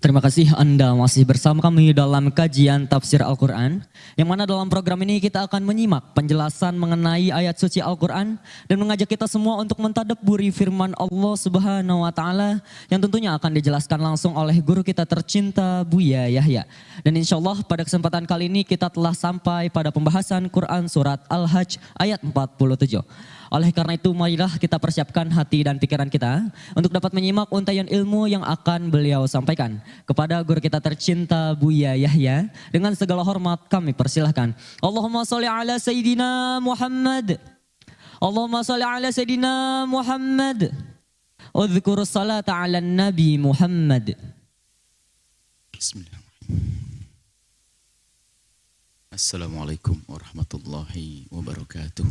Terima kasih Anda masih bersama kami dalam kajian tafsir Al-Quran. Yang mana dalam program ini kita akan menyimak penjelasan mengenai ayat suci Al-Quran. Dan mengajak kita semua untuk mentadabburi firman Allah Subhanahu Wa Taala. Yang tentunya akan dijelaskan langsung oleh guru kita tercinta Buya Yahya. Dan insya Allah pada kesempatan kali ini kita telah sampai pada pembahasan Quran surat Al-Hajj ayat 47. Oleh karena itu marilah kita persiapkan hati dan pikiran kita untuk dapat menyimak untaian ilmu yang akan beliau sampaikan. Kepada guru kita tercinta Buya Yahya, dengan segala hormat kami persilahkan. Allahumma sholli ala Sayyidina Muhammad. Allahumma sholli ala Sayyidina Muhammad. Udhkur salata ala Nabi Muhammad. Bismillahirrahmanirrahim. Assalamualaikum warahmatullahi wabarakatuh.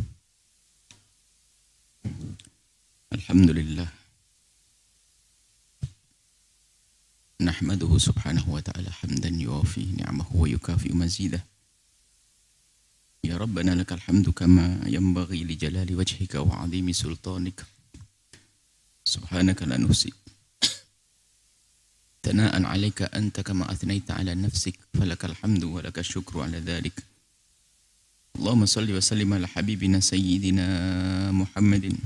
Alhamdulillah. Nahmaduhu subhanahu wa ta'ala hamdan yuwafi ni'amahu wa yukafi'u mazidah. Ya Rabbana lakal hamdu kama yanbaghi li jalali wajhika wa 'azimi sultanika. Subhanaka la nuhsi thana'an 'alaika anta kama athnaita 'ala nafsik falakal hamdu wa lakal syukru 'ala dhalik. Allahumma salli wa sallim ala habibina sayyidina Muhammadin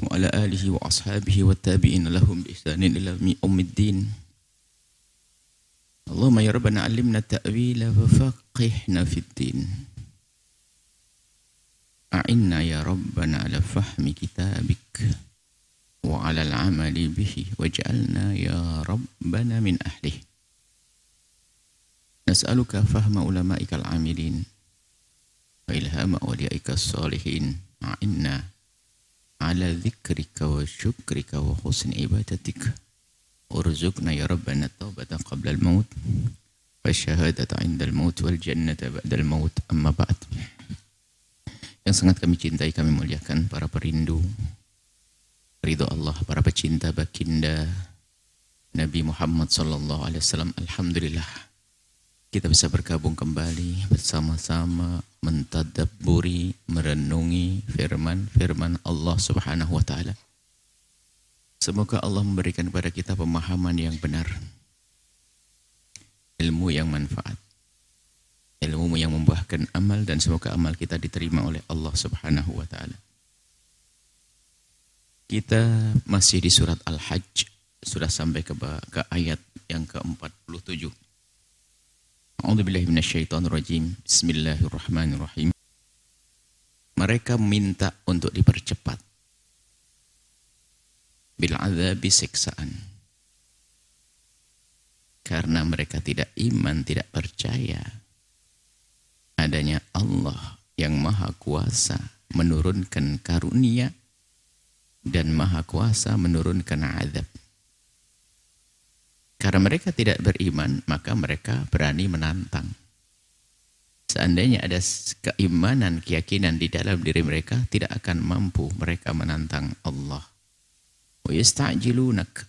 wa ala alihi wa ashabihi wa tabi'in lahum bi ihsanin ila yaumiddin. Allahumma ya Rabbana 'allimna ta'wila wa faqihna fid din. A'inna ya Rabbana ala fahmi kitabik wa ala al-'amali bihi waj'alna ya Rabbana min ahlihi. Nas'aluka fahma ulama'ika al-'amilin wa ilhama awliyaika as-salihin. A'inna ala dzikrika wa syukrika wa husni ibadatika. Urzuqna ya Rabbana taubatan qabla al-maut wa syahadata 'inda al-maut wal jannata ba'da al-maut. Amma ba'd. Yang sangat kami cintai, kami muliakan para perindu ridho Allah, para pecinta baginda Nabi Muhammad sallallahu alaihi wasallam. Alhamdulillah kita bisa bergabung kembali bersama-sama mentadabburi, merenungi firman Allah Subhanahu wa taala. Semoga Allah memberikan kepada kita pemahaman yang benar, ilmu yang manfaat, ilmu yang membuahkan amal, dan semoga amal kita diterima oleh Allah Subhanahu wa taala. Kita masih di surat Al-Hajj, sudah sampai ke ayat yang ke-47. A'udzubillahi minasyaitonirrajim. Bismillahirrahmanirrahim. Mereka minta untuk dipercepat bil adzabi, siksaan, karena mereka tidak iman, tidak percaya adanya Allah yang maha kuasa menurunkan karunia dan maha kuasa menurunkan azab. Karena mereka tidak beriman, maka mereka berani menantang. Seandainya ada keimanan, keyakinan di dalam diri mereka, tidak akan mampu mereka menantang Allah. Wa yasta'jilunak.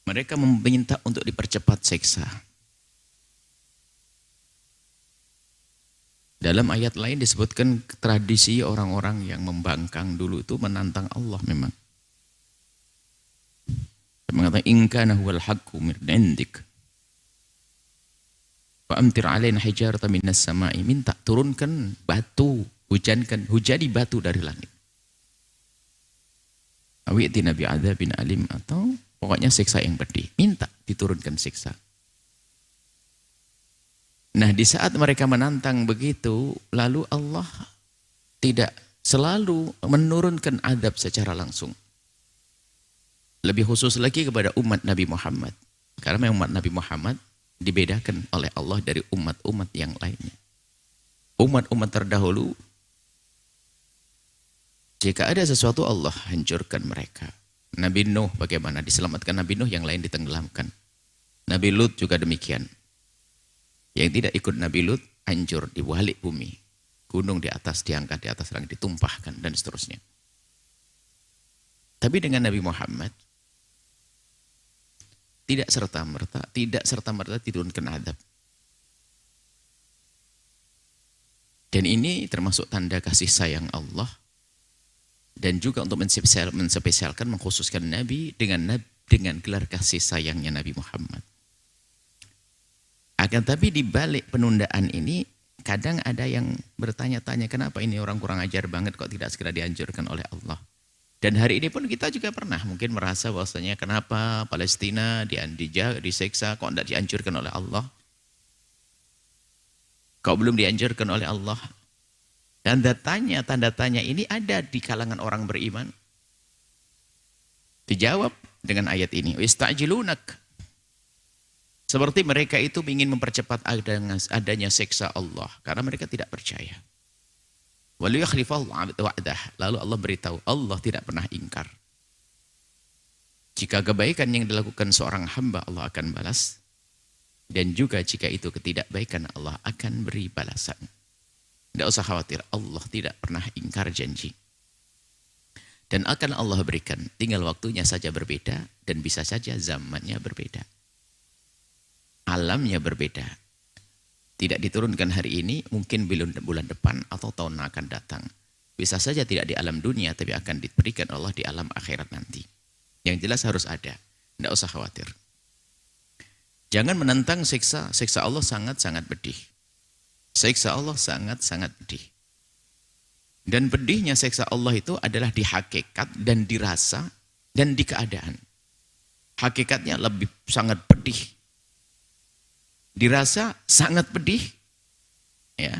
Mereka meminta untuk dipercepat siksa. Dalam ayat lain disebutkan tradisi orang-orang yang membangkang dulu itu menantang Allah memang. Mengatakan in kana huwal haqqu min indik wa amtir alaina hijaratan minas sama'i, minta turunkan batu, hujani batu dari langit. Awiti nabi adzabin alim, atau pokoknya siksa yang pedih, minta diturunkan siksa. Nah, di saat mereka menantang begitu, lalu Allah tidak selalu menurunkan azab secara langsung. Lebih khusus lagi kepada umat Nabi Muhammad. Karena umat Nabi Muhammad dibedakan oleh Allah dari umat-umat yang lainnya. Umat-umat terdahulu, jika ada sesuatu Allah hancurkan mereka. Nabi Nuh bagaimana? Diselamatkan Nabi Nuh, yang lain ditenggelamkan. Nabi Lut juga demikian. Yang tidak ikut Nabi Lut hancur di balik bumi. Gunung di atas diangkat, di atas langit ditumpahkan, dan seterusnya. Tapi dengan Nabi Muhammad tidak serta-merta diturunkan azab. Dan ini termasuk tanda kasih sayang Allah, dan juga untuk menspesialkan, mengkhususkan Nabi dengan dengan gelar kasih sayangnya Nabi Muhammad. Akan tapi di balik penundaan ini, kadang ada yang bertanya-tanya, kenapa ini orang kurang ajar banget kok tidak segera dianjurkan oleh Allah. Dan hari ini pun kita juga pernah mungkin merasa bahwasanya kenapa Palestina disiksa kok tidak dianjurkan oleh Allah. Kok belum dianjurkan oleh Allah. Tanda tanya ini ada di kalangan orang beriman. Dijawab dengan ayat ini. Ista'jilunak. Seperti mereka itu ingin mempercepat adanya siksa Allah. Karena mereka tidak percaya. Lalu Allah beritahu, Allah tidak pernah ingkar. Jika kebaikan yang dilakukan seorang hamba, Allah akan balas. Dan juga jika itu ketidakbaikan, Allah akan beri balasan. Tidak usah khawatir, Allah tidak pernah ingkar janji. Dan akan Allah berikan, tinggal waktunya saja berbeda, dan bisa saja zamannya berbeda. Alamnya berbeda. Tidak diturunkan hari ini, mungkin bulan depan atau tahun akan datang. Bisa saja tidak di alam dunia, tapi akan diberikan Allah di alam akhirat nanti. Yang jelas harus ada, tidak usah khawatir. Jangan menentang siksa Allah sangat-sangat pedih. Siksa Allah sangat-sangat pedih. Dan pedihnya siksa Allah itu adalah di hakikat dan dirasa dan di keadaan. Hakikatnya lebih sangat pedih. Dirasa sangat pedih, ya,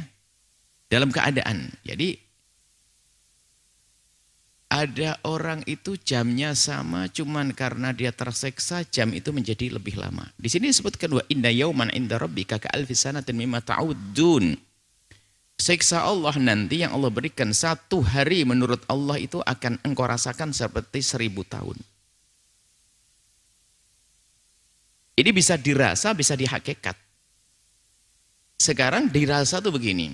dalam keadaan. Jadi ada orang itu jamnya sama, cuman karena dia terseksa jam itu menjadi lebih lama. Di sini disebutkan wa inna yauman inda rabbika ka'alfi sanatin mimma ta'uddun. Siksa Allah nanti yang Allah berikan 1 hari menurut Allah itu akan engkau rasakan seperti 1000 tahun. Ini bisa dirasa, bisa dihakikat. Sekarang dirasa tuh begini.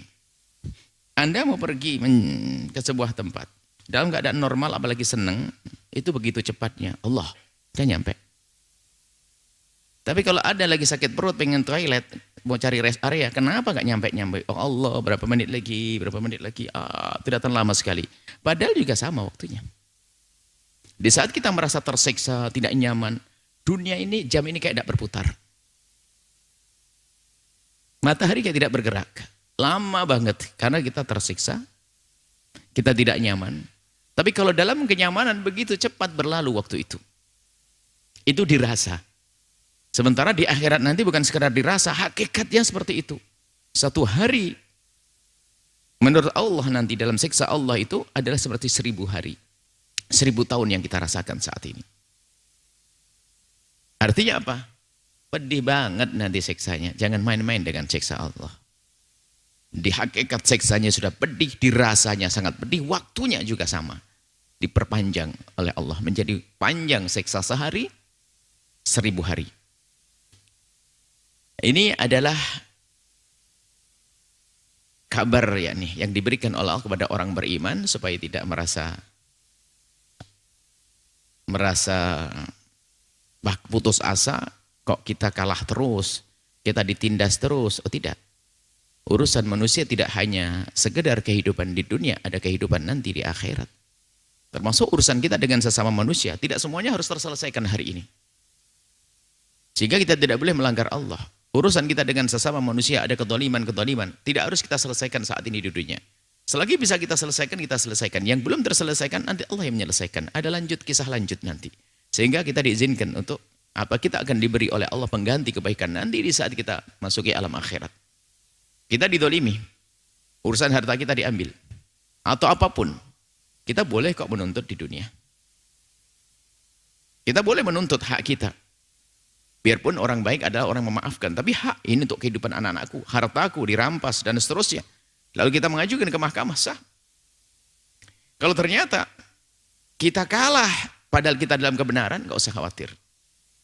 Anda mau pergi ke sebuah tempat. Dalam keadaan normal apalagi senang. Itu begitu cepatnya. Allah, saya nyampe. Tapi kalau ada lagi sakit perut, pengen toilet, mau cari rest area. Kenapa gak nyampe-nyampe? Oh Allah, berapa menit lagi. Tidak terlalu lama sekali. Padahal juga sama waktunya. Di saat kita merasa tersiksa, tidak nyaman. Dunia ini, jam ini kayak tidak berputar. Matahari kayak tidak bergerak. Lama banget. Karena kita tersiksa. Kita tidak nyaman. Tapi kalau dalam kenyamanan begitu cepat berlalu waktu itu. Itu dirasa. Sementara di akhirat nanti bukan sekedar dirasa. Hakikatnya seperti itu. 1 hari. Menurut Allah nanti dalam siksa Allah itu adalah seperti 1000 hari. 1000 tahun yang kita rasakan saat ini. Artinya apa? Pedih banget nanti siksanya. Jangan main-main dengan siksa Allah. Di hakikat siksanya sudah pedih, dirasanya sangat pedih, waktunya juga sama. Diperpanjang oleh Allah. Menjadi panjang siksa sehari, 1000 hari. Ini adalah kabar ya nih, yang diberikan oleh Allah kepada orang beriman supaya tidak merasa putus asa. Kok kita kalah terus, kita ditindas terus? Oh tidak. Urusan manusia tidak hanya sekedar kehidupan di dunia, ada kehidupan nanti di akhirat. Termasuk urusan kita dengan sesama manusia, tidak semuanya harus terselesaikan hari ini. Sehingga kita tidak boleh melanggar Allah. Urusan kita dengan sesama manusia ada kedoliman-kedoliman, tidak harus kita selesaikan saat ini di dunia. Selagi bisa kita selesaikan, kita selesaikan. Yang belum terselesaikan, nanti Allah yang menyelesaikan. Ada kisah lanjut nanti. Sehingga kita diizinkan untuk kita akan diberi oleh Allah pengganti kebaikan nanti di saat kita masuki alam akhirat. Kita didolimi, urusan harta kita diambil, atau apapun, kita boleh kok menuntut di dunia. Kita boleh menuntut hak kita. Biarpun orang baik adalah orang memaafkan, tapi hak ini untuk kehidupan anak-anakku, hartaku dirampas dan seterusnya. Lalu kita mengajukan ke mahkamah, sah. Kalau ternyata kita kalah, padahal kita dalam kebenaran, gak usah khawatir.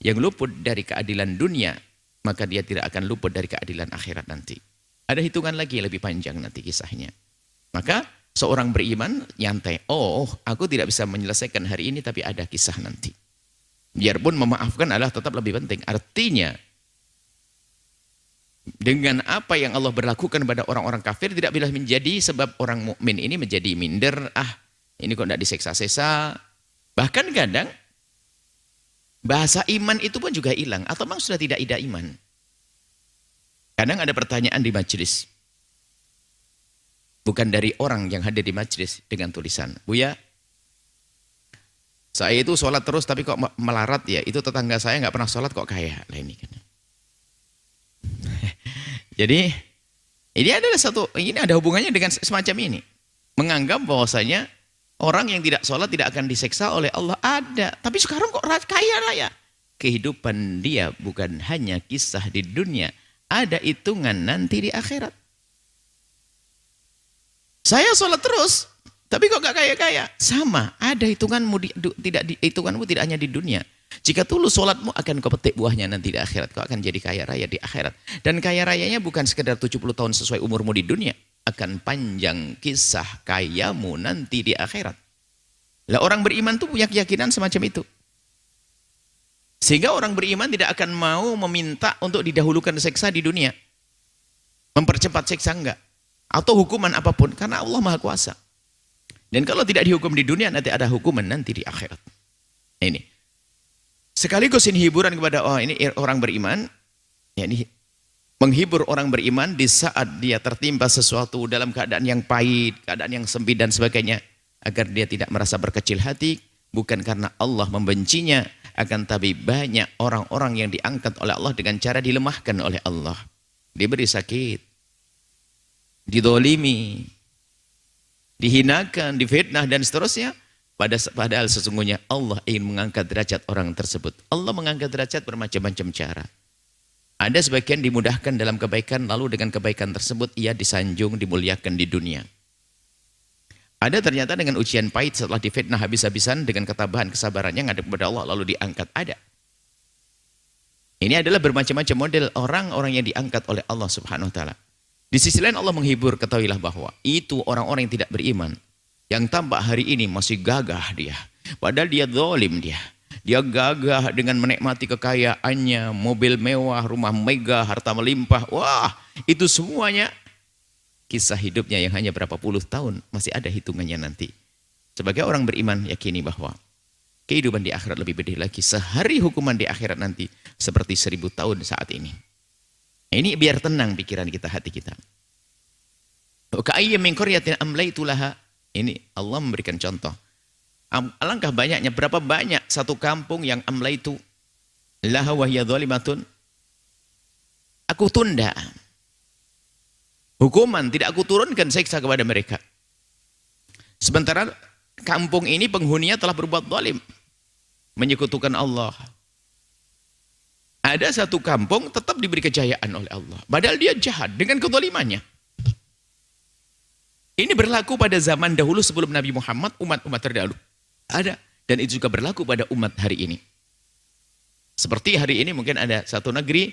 Yang luput dari keadilan dunia, maka dia tidak akan luput dari keadilan akhirat nanti. Ada hitungan lagi yang lebih panjang nanti kisahnya. Maka seorang beriman nyantai, oh aku tidak bisa menyelesaikan hari ini tapi ada kisah nanti. Biarpun memaafkan adalah tetap lebih penting. Artinya, dengan apa yang Allah berlakukan pada orang-orang kafir tidak bisa menjadi sebab orang mukmin ini menjadi minder, ini kok tidak diseksa-seksa. Bahkan kadang Bahasa iman itu pun juga hilang. Atau memang sudah tidak ada iman. Kadang ada pertanyaan di majelis. Bukan dari orang yang hadir di majelis dengan tulisan. Buya, saya itu sholat terus tapi kok melarat ya. Itu tetangga saya nggak pernah sholat kok kaya. Nah ini kan. Jadi ini ada hubungannya dengan semacam ini. Menganggap bahwasanya orang yang tidak sholat tidak akan diseksa oleh Allah. Ada. Tapi sekarang kok kaya raya. Kehidupan dia bukan hanya kisah di dunia. Ada hitungan nanti di akhirat. Saya sholat terus. Tapi kok gak kaya-kaya? Sama. Ada hitunganmu hitunganmu tidak hanya di dunia. Jika tulus sholatmu akan kau petik buahnya nanti di akhirat. Kau akan jadi kaya raya di akhirat. Dan kaya rayanya bukan sekedar 70 tahun sesuai umurmu di dunia. Akan panjang kisah kayamu nanti di akhirat. Lah orang beriman tuh punya keyakinan semacam itu. Sehingga orang beriman tidak akan mau meminta untuk didahulukan seksa di dunia. Mempercepat seksa enggak. Atau hukuman apapun. Karena Allah Maha Kuasa. Dan kalau tidak dihukum di dunia nanti ada hukuman nanti di akhirat. Ini. Sekaligus ini hiburan kepada ini orang beriman. Ya ini menghibur orang beriman di saat dia tertimpa sesuatu dalam keadaan yang pahit, keadaan yang sempit dan sebagainya. Agar dia tidak merasa berkecil hati. Bukan karena Allah membencinya. Akan tapi banyak orang-orang yang diangkat oleh Allah dengan cara dilemahkan oleh Allah. Diberi sakit. Didolimi. Dihinakan, difitnah dan seterusnya. Padahal sesungguhnya Allah ingin mengangkat derajat orang tersebut. Allah mengangkat derajat bermacam-macam cara. Ada sebagian dimudahkan dalam kebaikan, lalu dengan kebaikan tersebut ia disanjung, dimuliakan di dunia. Ada ternyata dengan ujian pahit setelah difitnah habis-habisan dengan ketabahan kesabarannya ngadep kepada Allah lalu diangkat. Ada. Ini adalah bermacam-macam model orang-orang yang diangkat oleh Allah Subhanahu wa taala. Di sisi lain Allah menghibur, ketahuilah bahwa itu orang-orang yang tidak beriman. Yang tampak hari ini masih gagah dia. Padahal dia zalim dia. Dia gagah dengan menikmati kekayaannya, mobil mewah, rumah megah, harta melimpah. Wah, itu semuanya kisah hidupnya yang hanya berapa puluh tahun. Masih ada hitungannya nanti. Sebagai orang beriman, yakini bahwa kehidupan di akhirat lebih pedih lagi. Sehari hukuman di akhirat nanti seperti 1000 tahun saat ini. Ini biar tenang pikiran kita, hati kita. Ka'ayyam min qaryatin amlaytu laha. Ini Allah memberikan contoh. Alangkah banyaknya, berapa banyak satu kampung yang amlaytu laha wa hiya dhalimatun. Aku tunda. Hukuman tidak aku turunkan seksa kepada mereka. Sementara kampung ini penghuninya telah berbuat zalim. Menyekutukan Allah. Ada satu kampung tetap diberi kejayaan oleh Allah. Padahal dia jahat dengan kezalimannya. Ini berlaku pada zaman dahulu sebelum Nabi Muhammad, umat-umat terdahulu. Ada. Dan itu juga berlaku pada umat hari ini. Seperti hari ini mungkin ada satu negeri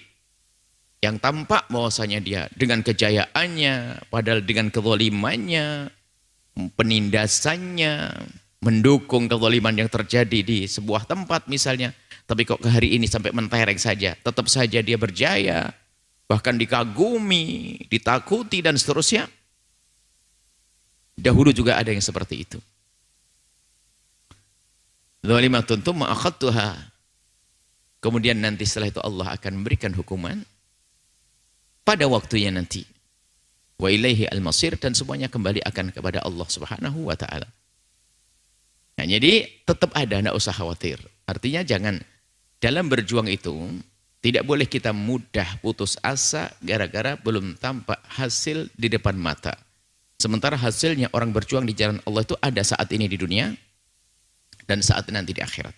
yang tampak bahwasanya dia dengan kejayaannya, padahal dengan kezalimannya, penindasannya, mendukung kezaliman yang terjadi di sebuah tempat misalnya. Tapi kok ke hari ini sampai mentereng saja, tetap saja dia berjaya, bahkan dikagumi, ditakuti dan seterusnya. Dahulu juga ada yang seperti itu. Zalimatun tsumma akhadtuha. Kemudian nanti setelah itu Allah akan memberikan hukuman pada waktunya nanti. Wa ilaihi al-masir, dan semuanya kembali akan kepada Allah Subhanahu wa taala. Nah, jadi tetap ada, enggak usah khawatir. Artinya jangan dalam berjuang itu tidak boleh kita mudah putus asa gara-gara belum tampak hasil di depan mata. Sementara hasilnya orang berjuang di jalan Allah itu ada saat ini di dunia dan saat nanti di akhirat.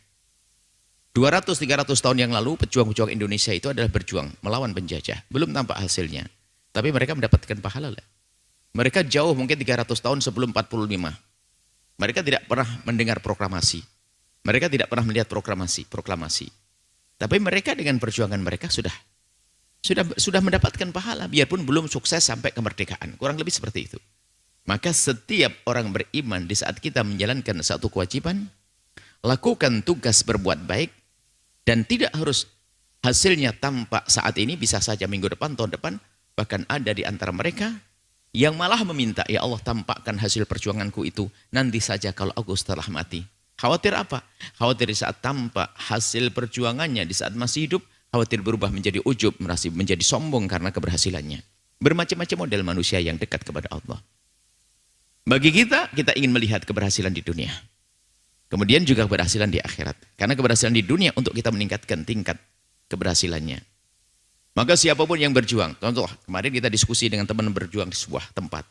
200-300 tahun yang lalu pejuang-pejuang Indonesia itu adalah berjuang melawan penjajah. Belum tampak hasilnya. Tapi mereka mendapatkan pahala. Mereka jauh mungkin 300 tahun sebelum 45. Mereka tidak pernah mendengar proklamasi. Mereka tidak pernah melihat proklamasi. Tapi mereka dengan perjuangan mereka sudah mendapatkan pahala. Biarpun belum sukses sampai kemerdekaan. Kurang lebih seperti itu. Maka setiap orang beriman di saat kita menjalankan satu kewajiban, lakukan tugas berbuat baik, dan tidak harus hasilnya tampak saat ini, bisa saja minggu depan, tahun depan. Bahkan ada di antara mereka yang malah meminta, ya Allah tampakkan hasil perjuanganku itu nanti saja kalau aku setelah mati. Khawatir apa? Khawatir di saat tampak hasil perjuangannya di saat masih hidup, khawatir berubah menjadi ujub, merasa menjadi sombong karena keberhasilannya. Bermacam-macam model manusia yang dekat kepada Allah. Bagi kita ingin melihat keberhasilan di dunia. Kemudian juga keberhasilan di akhirat. Karena keberhasilan di dunia untuk kita meningkatkan tingkat keberhasilannya. Maka siapapun yang berjuang, contoh kemarin kita diskusi dengan teman berjuang di sebuah tempat.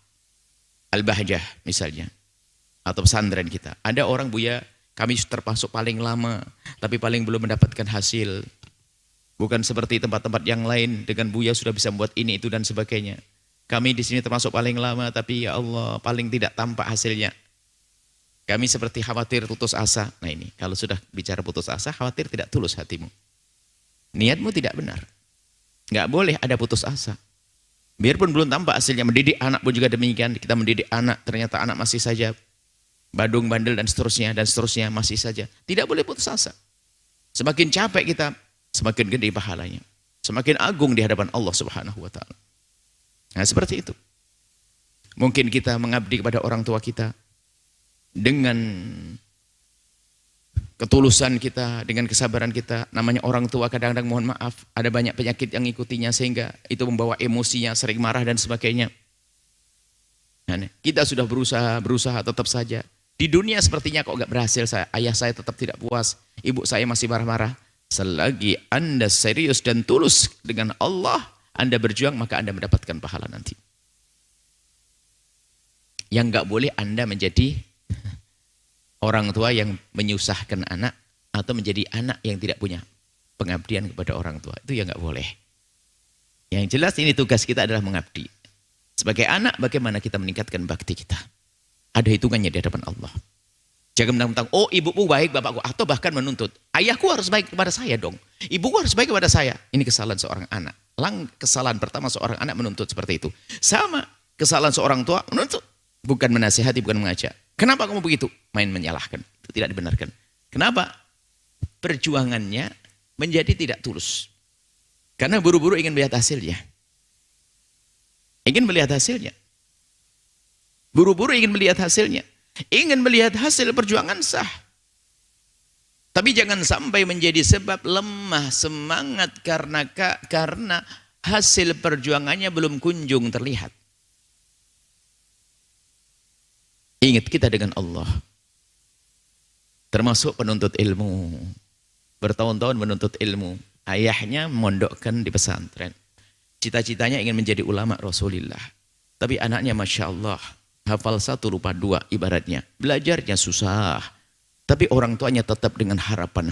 Al-Bahjah misalnya. Atau pesantren kita. Ada orang Buya, kami termasuk paling lama, tapi paling belum mendapatkan hasil. Bukan seperti tempat-tempat yang lain, dengan Buya sudah bisa membuat ini, itu, dan sebagainya. Kami di sini termasuk paling lama, tapi ya Allah, paling tidak tampak hasilnya. Kami seperti khawatir putus asa. Nah ini, kalau sudah bicara putus asa, khawatir tidak tulus hatimu. Niatmu tidak benar. Nggak boleh ada putus asa. Biarpun belum tampak hasilnya, mendidik anak pun juga demikian. Kita mendidik anak, ternyata anak masih saja badung, bandel, dan seterusnya masih saja. Tidak boleh putus asa. Semakin capek kita, semakin gede pahalanya. Semakin agung di hadapan Allah Subhanahu wa Ta'ala. Nah seperti itu. Mungkin kita mengabdi kepada orang tua kita dengan ketulusan kita, dengan kesabaran kita. Namanya orang tua kadang-kadang mohon maaf, ada banyak penyakit yang ikutinya sehingga itu membawa emosinya, sering marah dan sebagainya. Nah, kita sudah berusaha tetap saja. Di dunia sepertinya kok gak berhasil, ayah saya tetap tidak puas, ibu saya masih marah-marah. Selagi Anda serius dan tulus dengan Allah, Anda berjuang, maka Anda mendapatkan pahala nanti. Yang gak boleh Anda menjadi orang tua yang menyusahkan anak, atau menjadi anak yang tidak punya pengabdian kepada orang tua. Itu yang gak boleh. Yang jelas ini tugas kita adalah mengabdi. Sebagai anak, bagaimana kita meningkatkan bakti kita? Ada hitungannya di hadapan Allah. Jangan mentang-mentang, oh ibuku baik, bapakku, atau bahkan menuntut. Ayahku harus baik kepada saya dong. Ibuku harus baik kepada saya. Ini kesalahan seorang anak. Kesalahan pertama seorang anak menuntut seperti itu. Sama, kesalahan seorang tua menuntut. Bukan menasihati, bukan mengajak. Kenapa kamu begitu? Main menyalahkan. Itu tidak dibenarkan. Kenapa? Perjuangannya menjadi tidak tulus. Karena buru-buru ingin melihat hasilnya. Ingin melihat hasilnya. Buru-buru ingin melihat hasilnya. Ingin melihat hasil perjuangan sah. Tapi jangan sampai menjadi sebab lemah semangat karena hasil perjuangannya belum kunjung terlihat. Ingat kita dengan Allah. Termasuk penuntut ilmu. Bertahun-tahun menuntut ilmu. Ayahnya memondokkan di pesantren. Cita-citanya ingin menjadi ulama Rasulullah. Tapi anaknya Masya Allah. Hafal 1 lupa 2 ibaratnya. Belajarnya susah. Tapi orang tuanya tetap dengan harapan.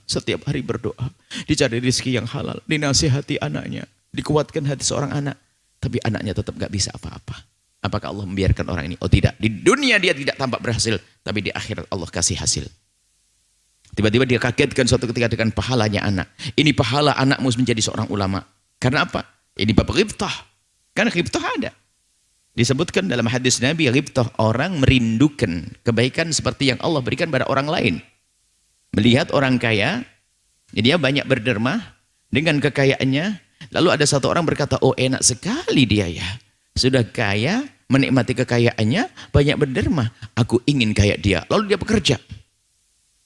Setiap hari berdoa. Dicari rezeki yang halal. Dinasihati anaknya. Dikuatkan hati seorang anak. Tapi anaknya tetap gak bisa apa-apa. Apakah Allah membiarkan orang ini? Oh tidak. Di dunia dia tidak tampak berhasil. Tapi di akhirat Allah kasih hasil. Tiba-tiba dia kagetkan suatu ketika dengan pahalanya anak. Ini pahala anakmu menjadi seorang ulama. Karena apa? Ini bab ghibtah. Karena ghibtah ada. Disebutkan dalam hadis Nabi, ghibtah orang merindukan kebaikan seperti yang Allah berikan pada orang lain. Melihat orang kaya, dia banyak berderma dengan kekayaannya. Lalu ada satu orang berkata, oh enak sekali dia ya. Sudah kaya, menikmati kekayaannya, banyak berderma. Aku ingin kayak dia. Lalu dia bekerja.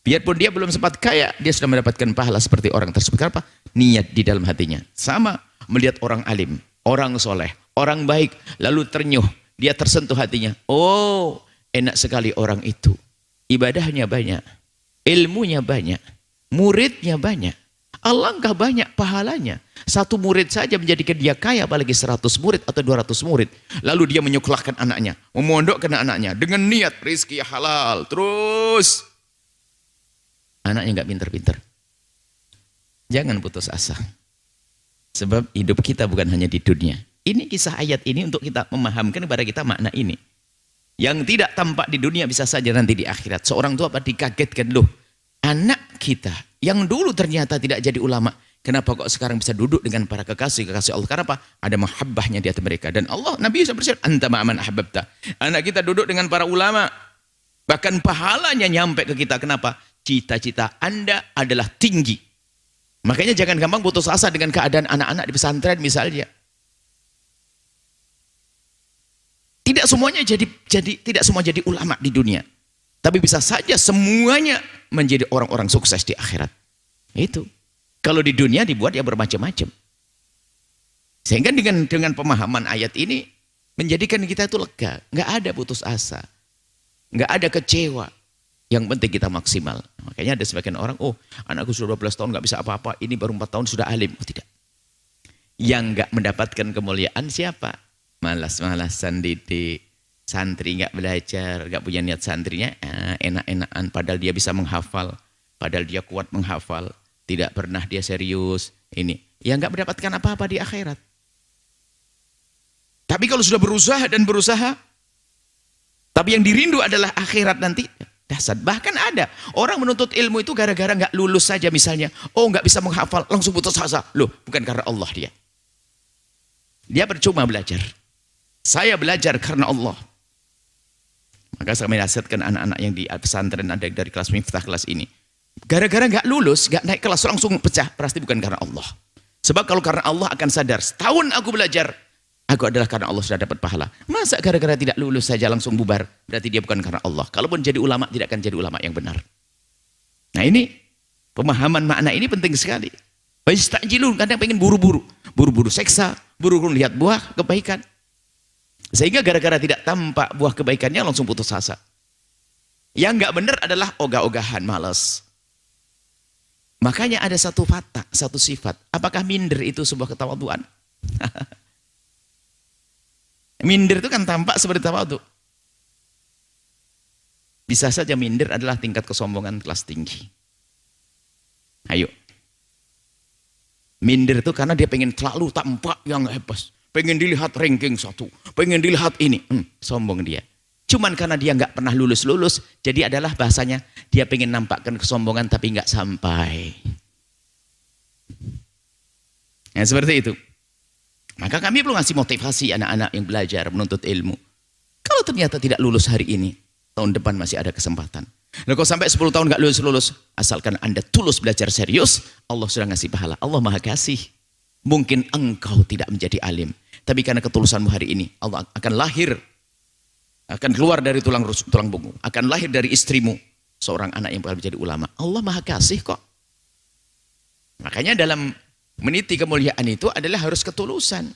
Biarpun dia belum sempat kaya, dia sudah mendapatkan pahala seperti orang tersebut. Kenapa? Niat di dalam hatinya. Sama melihat orang alim, orang soleh, orang baik, lalu ternyuh. Dia tersentuh hatinya. Oh, enak sekali orang itu. Ibadahnya banyak, ilmunya banyak, muridnya banyak. Alangkah banyak pahalanya. Satu murid saja menjadikan dia kaya, apalagi 100 murid atau 200 murid. Lalu dia menyekolahkan anaknya, memondokkan anaknya dengan niat rezeki halal. Terus anaknya nggak pinter-pinter. Jangan putus asa. Sebab hidup kita bukan hanya di dunia. Ini kisah ayat ini untuk kita memahamkan kepada kita makna ini. Yang tidak tampak di dunia bisa saja nanti di akhirat. Seorang tua apa dikagetkan, loh anak kita yang dulu ternyata tidak jadi ulama, kenapa kok sekarang bisa duduk dengan para kekasih Allah? Karena apa? Ada mahabbahnya di hati mereka. Dan Allah, Nabi bisa bersyukur, anta ma'aman ahbabta. Anak kita duduk dengan para ulama. Bahkan pahalanya nyampe ke kita. Kenapa? Cita-cita Anda adalah tinggi. Makanya jangan gampang putus asa dengan keadaan anak-anak di pesantren misalnya. Tidak semua jadi ulama di dunia. Tapi bisa saja semuanya menjadi orang-orang sukses di akhirat. Itu. Kalau di dunia dibuat ya bermacam-macam. Sehingga dengan pemahaman ayat ini menjadikan kita itu lega. Nggak ada putus asa. Nggak ada kecewa. Yang penting kita maksimal. Makanya ada sebagian orang, oh anakku sudah 12 tahun nggak bisa apa-apa. Ini baru 4 tahun sudah alim. Oh tidak. Yang nggak mendapatkan kemuliaan siapa? Malas-malasan didik. Santri nggak belajar, nggak punya niat santrinya, enak-enakan. Padahal dia bisa menghafal, padahal dia kuat menghafal, tidak pernah dia serius. Ini, yang nggak mendapatkan apa-apa di akhirat. Tapi kalau sudah berusaha dan berusaha, tapi yang dirindu adalah akhirat nanti, dahsyat. Bahkan ada orang menuntut ilmu itu gara-gara nggak lulus saja misalnya, oh nggak bisa menghafal, langsung putus asa. Loh, bukan karena Allah dia. Dia percuma belajar. Saya belajar karena Allah. Maka saya menasihatkan anak-anak yang di pesantren ada dari kelas Miftah kelas ini. Gara-gara nggak lulus, nggak naik kelas langsung pecah, pasti bukan karena Allah. Sebab kalau karena Allah akan sadar, setahun aku belajar, aku adalah karena Allah sudah dapat pahala. Masa gara-gara tidak lulus saja langsung bubar, berarti dia bukan karena Allah. Kalaupun jadi ulama, tidak akan jadi ulama yang benar. Nah ini, pemahaman makna ini penting sekali. Wastajilun, kadang pengen buru-buru. Buru-buru seksa, buru-buru lihat buah kebaikan. Sehingga gara-gara tidak tampak buah kebaikannya langsung putus asa. Yang nggak benar adalah ogah-ogahan, malas. Makanya ada satu watak, satu sifat. Apakah minder itu sebuah ketawaduan? Minder itu kan tampak seperti tawadhu. Bisa saja minder adalah tingkat kesombongan kelas tinggi. Ayo. Minder itu karena dia pengen selalu tampak yang hebat. Pengen dilihat ranking 1, pengen dilihat ini, sombong dia. Cuman karena dia nggak pernah lulus-lulus, jadi adalah bahasanya dia pengen nampakkan kesombongan tapi nggak sampai. Ya seperti itu. Maka kami perlu ngasih motivasi anak-anak yang belajar menuntut ilmu. Kalau ternyata tidak lulus hari ini, tahun depan masih ada kesempatan. Nah, kalau sampai 10 tahun nggak lulus-lulus, asalkan Anda tulus belajar serius, Allah sudah ngasih pahala. Allah Maha Kasih. Mungkin engkau tidak menjadi alim, tapi karena ketulusanmu hari ini, Allah akan lahir, akan keluar dari tulang punggung, akan lahir dari istrimu, seorang anak yang bakal menjadi ulama. Allah Maha Kasih kok. Makanya dalam meniti kemuliaan itu adalah harus ketulusan.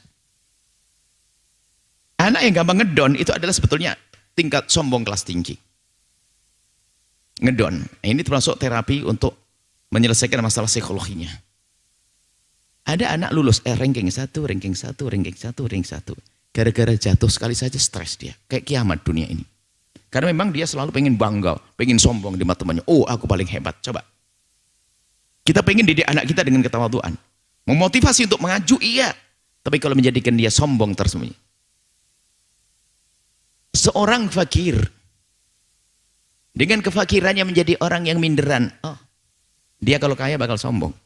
Anak yang gampang ngedon itu adalah sebetulnya tingkat sombong kelas tinggi. Ngedon. Ini termasuk terapi untuk menyelesaikan masalah psikologinya. Ada anak lulus ranking 1, ranking 1, ranking 1, ranking 1. Gara-gara jatuh sekali saja stres dia. Kayak kiamat dunia ini. Karena memang dia selalu pengen bangga, pengen sombong di mata temannya. Oh, aku paling hebat. Coba. Kita pengen didik anak kita dengan ketawaduan. Memotivasi untuk mengaju, iya. Tapi kalau menjadikan dia sombong tersembunyi. Seorang fakir. Dengan kefakirannya menjadi orang yang minderan. Oh, dia kalau kaya bakal sombong.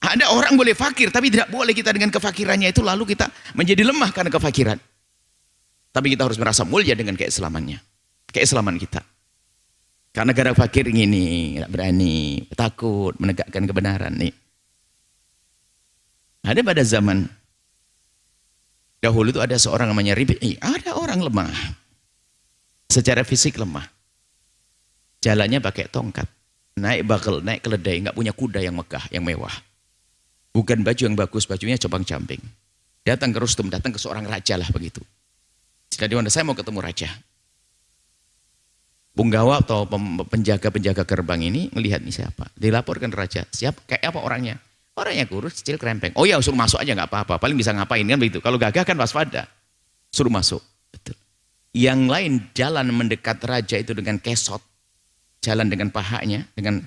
Ada orang boleh fakir, tapi tidak boleh kita dengan kefakirannya itu lalu kita menjadi lemah karena kefakiran. Tapi kita harus merasa mulia dengan keislamannya. Keislaman kita. Karena gara fakir ini, tidak berani, takut, menegakkan kebenaran. Nih. Ada pada zaman dahulu itu ada seorang namanya Ribi'i. Ada orang lemah. Secara fisik lemah. Jalannya pakai tongkat. Naik bagel, naik keledai, nggak punya kuda yang megah, yang mewah. Bukan baju yang bagus, bajunya cobang-camping. Datang ke Rustum, datang ke seorang raja lah begitu. Jadi saya mau ketemu raja. Punggawa atau penjaga-penjaga gerbang ini melihat ini siapa. Dilaporkan raja, siapa? Kayak apa orangnya? Orangnya kurus, kecil, krempeng. Oh ya, suruh masuk aja nggak apa-apa. Paling bisa ngapain kan begitu. Kalau gagah kan waspada. Suruh masuk. Betul. Yang lain jalan mendekat raja itu dengan kesot. Jalan dengan pahanya, dengan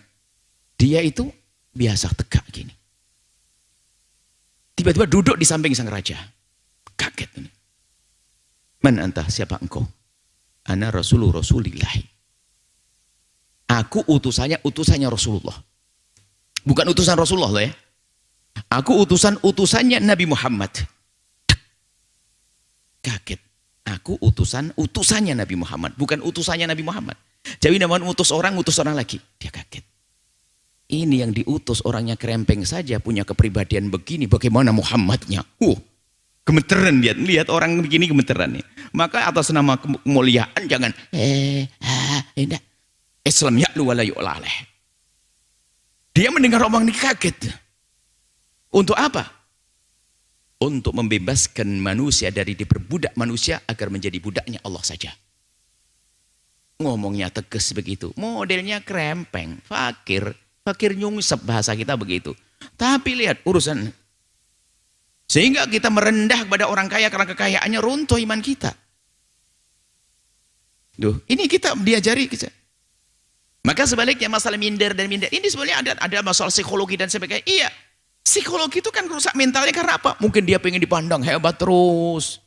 dia itu biasa tegak gini. Tiba-tiba duduk di samping sang raja. Kaget ini. Man anta, siapa engkau? Ana Rasulullah. Aku utusannya Rasulullah. Bukan utusan Rasulullah loh ya. Aku utusannya Nabi Muhammad. Kaget. Aku utusannya Nabi Muhammad. Bukan utusannya Nabi Muhammad. Jadi namanya utus orang lagi. Dia kaget. Ini yang diutus orangnya krempeng saja punya kepribadian begini. Bagaimana Muhammadnya? Gemeteran dia, lihat orang begini gemeteran nih. Maka atas nama kemuliaan jangan tidak. Islam ya'lu wa la yu'la alaih. Dia mendengar omongan ini kaget. Untuk apa? Untuk membebaskan manusia dari diperbudak manusia agar menjadi budaknya Allah saja. Ngomongnya tegas begitu. Modelnya krempeng, fakir nyungsep bahasa kita begitu. Tapi lihat urusan. Sehingga kita merendah kepada orang kaya karena kekayaannya runtuh iman kita. Duh, ini kita diajari. Maka sebaliknya masalah minder dan minder. Ini sebenarnya ada masalah psikologi dan sebagainya. Iya, psikologi itu kan rusak mentalnya karena apa? Mungkin dia pengen dipandang hebat terus.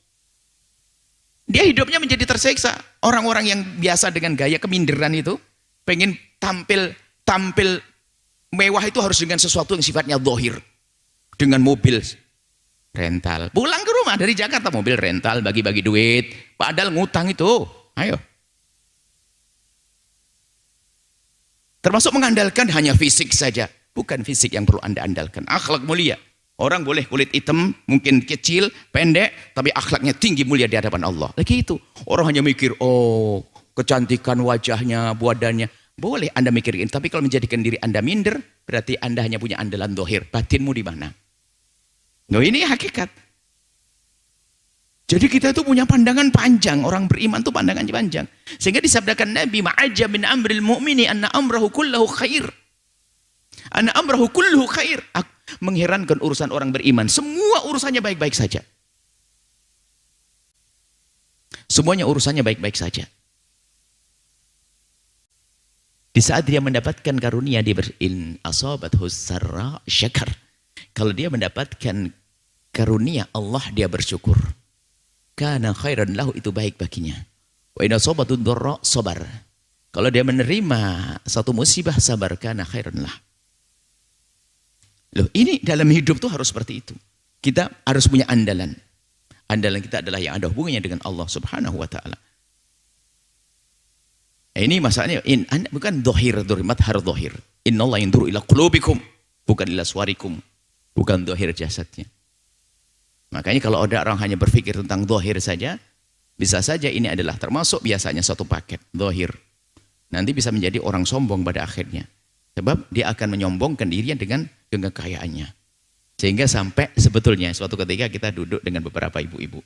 Dia hidupnya menjadi tersiksa. Orang-orang yang biasa dengan gaya keminderan itu, pengen tampil mewah itu harus dengan sesuatu yang sifatnya zahir. Dengan mobil rental. Pulang ke rumah dari Jakarta, mobil rental, bagi-bagi duit. Padahal ngutang itu. Ayo. Termasuk mengandalkan hanya fisik saja. Bukan fisik yang perlu Anda andalkan. Akhlak mulia. Orang boleh kulit hitam, mungkin kecil, pendek, tapi akhlaknya tinggi mulia di hadapan Allah. Lagi itu. Orang hanya mikir, oh kecantikan wajahnya, badannya. Boleh Anda mikirin, tapi kalau menjadikan diri Anda minder, berarti Anda hanya punya andalan zahir. Batinmu di mana? Nah ini hakikat. Jadi kita itu punya pandangan panjang. Orang beriman itu pandangannya panjang. Sehingga disabdakan Nabi, ma'ajab min amril mu'mini anna amrahu kullahu khair. Anna amrahu kulluhu khair. Mengherankan urusan orang beriman. Semua urusannya baik-baik saja. Semuanya urusannya baik-baik saja. Di saat dia mendapatkan karunia, dia berin asabathu sarra syakar. Kalau dia mendapatkan karunia Allah, dia bersyukur. Kana khairan lahu, itu baik baginya. Wa in asabathu dharra sabar. Kalau dia menerima satu musibah, sabar, kana khairan lah. Loh, ini dalam hidup tuh harus seperti itu. Kita harus punya andalan. Andalan kita adalah yang ada hubungannya dengan Allah Subhanahu wa taala. Ini masalahnya bukan dhahir, madhar dhahir. Innallaha yanzuru ila qulubikum, bukan ila suwarikum. Bukan dhahir jasadnya. Makanya kalau ada orang hanya berpikir tentang dhahir saja, bisa saja ini adalah termasuk biasanya satu paket dhahir. Nanti bisa menjadi orang sombong pada akhirnya. Sebab dia akan menyombongkan dirinya dengan kekayaannya. Sehingga sampai sebetulnya suatu ketika kita duduk dengan beberapa ibu-ibu.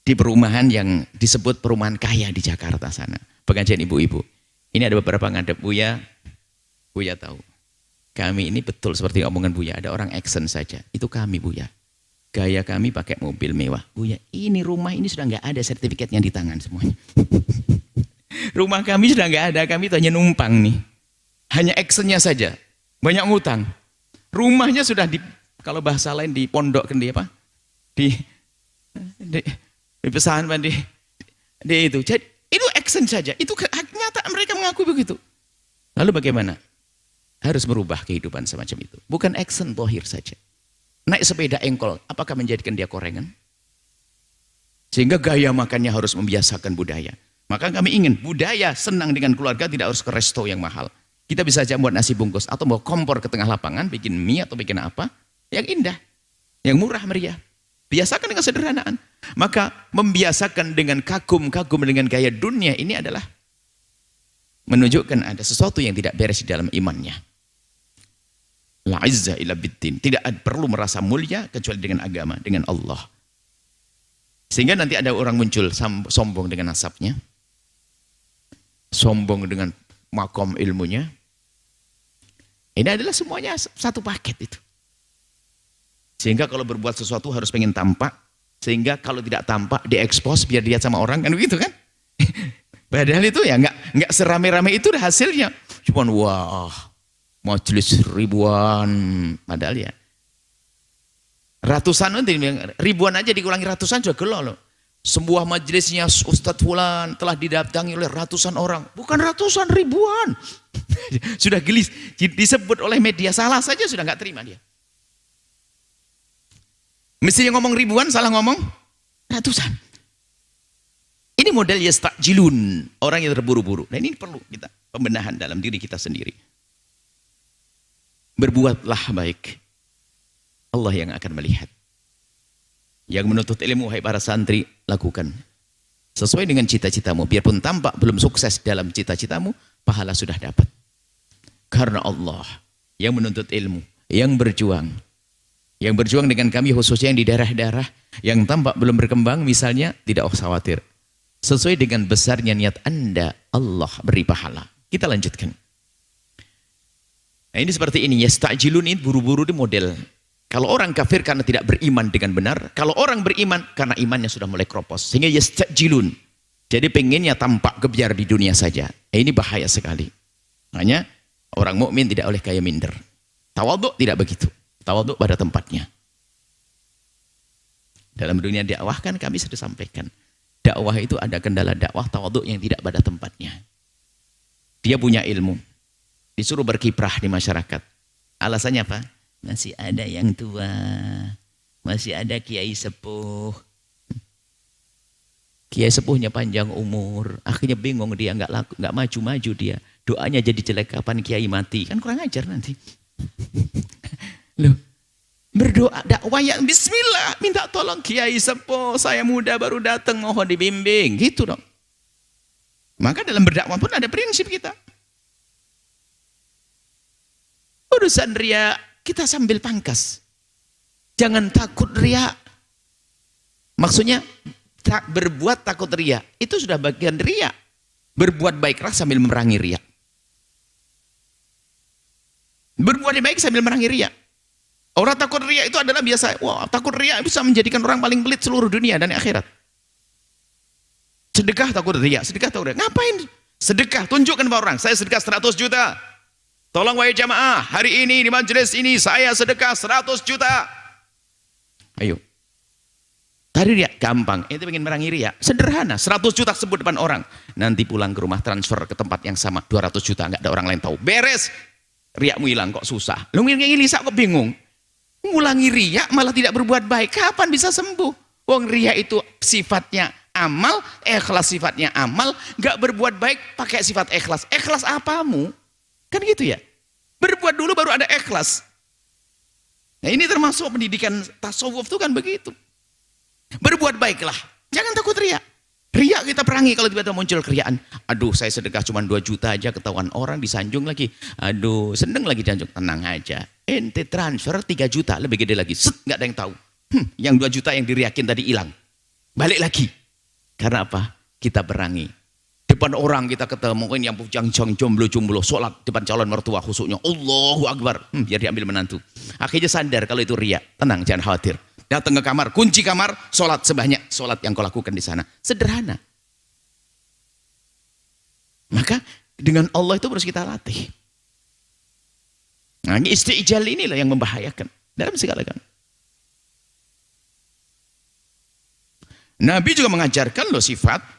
Di perumahan yang disebut perumahan kaya di Jakarta sana. Pengajian ibu-ibu. Ini ada beberapa ngadep Buya. Buya tahu. Kami ini betul seperti omongan Buya. Ada orang action saja. Itu kami Buya. Gaya kami pakai mobil mewah. Buya, ini rumah ini sudah nggak ada sertifikatnya di tangan semuanya. Rumah kami sudah nggak ada, kami itu hanya numpang nih. Hanya actionnya saja. Banyak ngutang. Rumahnya sudah kalau bahasa lain dipondokkan di apa? Di pesanan di itu. Jadi itu action saja. Itu nyata mereka mengaku begitu. Lalu bagaimana? Harus merubah kehidupan semacam itu. Bukan action zahir saja. Naik sepeda engkol, apakah menjadikan dia korengan? Sehingga gaya makannya harus membiasakan budaya. Maka kami ingin budaya senang dengan keluarga, tidak harus ke resto yang mahal. Kita bisa aja buat nasi bungkus atau bawa kompor ke tengah lapangan, bikin mie atau bikin apa yang indah, yang murah meriah. Biasakan dengan sederhanaan. Maka membiasakan dengan kagum-kagum dengan gaya dunia ini adalah menunjukkan ada sesuatu yang tidak beres di dalam imannya. La izza illa biddin. Tidak perlu merasa mulia kecuali dengan agama, dengan Allah. Sehingga nanti ada orang muncul sombong dengan nasabnya, sombong dengan makom ilmunya. Ini adalah semuanya satu paket itu. Sehingga kalau berbuat sesuatu harus pengen tampak. Sehingga kalau tidak tampak diekspos biar dilihat sama orang, kan begitu kan? Padahal itu ya nggak serame-rame itu hasilnya. Cuman wah, majelis ribuan, padahal ya ratusan, nanti ribuan aja dikurangi ratusan juga gelo loh. Sebuah majelisnya Ustadz Fulan telah didatangi oleh ratusan orang, bukan ratusan, ribuan. Sudah gelis disebut oleh media, salah saja sudah nggak terima dia. Mestinya ngomong ribuan, salah ngomong ratusan. Ini model yastajilun, orang yang terburu-buru. Nah ini perlu kita pembenahan dalam diri kita sendiri. Berbuatlah baik, Allah yang akan melihat. Yang menuntut ilmu, hai para santri, lakukan. Sesuai dengan cita-citamu. Biarpun tampak belum sukses dalam cita-citamu, pahala sudah dapat. Karena Allah yang menuntut ilmu, yang berjuang. Yang berjuang dengan kami khususnya yang di daerah-daerah yang tampak belum berkembang misalnya, tidak usah khawatir. Sesuai dengan besarnya niat Anda, Allah beri pahala. Kita lanjutkan. Nah, ini seperti ini, yasta'jilun ini buru-buru di model. Kalau orang kafir karena tidak beriman dengan benar, kalau orang beriman karena imannya sudah mulai kropos. Sehingga yasta'jilun. Jadi pengennya tampak gebyar di dunia saja. Ini bahaya sekali. Makanya orang mukmin tidak boleh kaya minder. Tawaduk tidak begitu. Tawaduk pada tempatnya. Dalam dunia dakwah kan kami sudah sampaikan. Dakwah itu ada kendala dakwah tawaduk yang tidak pada tempatnya. Dia punya ilmu. Disuruh berkiprah di masyarakat. Alasannya apa? Masih ada yang tua. Masih ada kiai sepuh. Kiai sepuhnya panjang umur. Akhirnya bingung dia, nggak maju-maju dia. Doanya jadi jelek kapan kiai mati. Kan kurang ajar nanti. Loh, berdoa dakwah yang bismillah. Minta tolong kiai sepuh. Saya muda baru datang, mohon dibimbing. Gitu dong. Maka dalam berdakwah pun ada prinsip kita. Urusan riya kita sambil pangkas. Jangan takut riya. Maksudnya berbuat takut riya itu sudah bagian riya. Berbuat baiklah sambil memerangi riya. Berbuat baik sambil memerangi riya. Orang takut riya itu adalah biasa. Wah, takut riya bisa menjadikan orang paling pelit seluruh dunia dan akhirat. Sedekah takut riya, sedekah takut riya. Ngapain? Sedekah, tunjukkan kepada orang, saya sedekah 100 juta. Tolong wahai jamaah, hari ini di majelis ini saya sedekah 100 juta. Ayo. Tadi riya, gampang. Itu pengen merangi riya. Sederhana, 100 juta sebut depan orang. Nanti pulang ke rumah transfer ke tempat yang sama, 200 juta, nggak ada orang lain tahu. Beres. Riakmu hilang kok susah. Lu ngiri kok bingung. Ngulangi riya malah tidak berbuat baik. Kapan bisa sembuh? Wong riya itu sifatnya amal, ikhlas sifatnya amal, nggak berbuat baik pakai sifat ikhlas. Ikhlas apamu? Kan gitu ya. Berbuat dulu baru ada ikhlas. Nah, ini termasuk pendidikan tasawuf itu kan begitu. Berbuat baiklah. Jangan takut riya. Riya kita perangi kalau tiba-tiba muncul keriaan. Aduh, saya sedekah cuma 2 juta aja, ketahuan orang disanjung lagi. Aduh, seneng lagi disanjung. Tenang aja. Ente transfer 3 juta, lebih gede lagi. Set, nggak ada yang tahu. Yang 2 juta yang diriakin tadi hilang. Balik lagi. Karena apa? Kita perangi. Depan orang kita ketemu yang bujang jomblo sholat depan calon mertua khusuknya Allahu Akbar, biar diambil menantu. Akhirnya sadar kalau itu riya. Tenang, jangan khawatir. Datang ke kamar, kunci kamar, sholat sebanyak sholat yang kau lakukan di sana. Sederhana. Maka dengan Allah itu harus kita latih. Nah, ini isti'jal inilah yang membahayakan dalam segala kan. Nabi juga mengajarkan loh sifat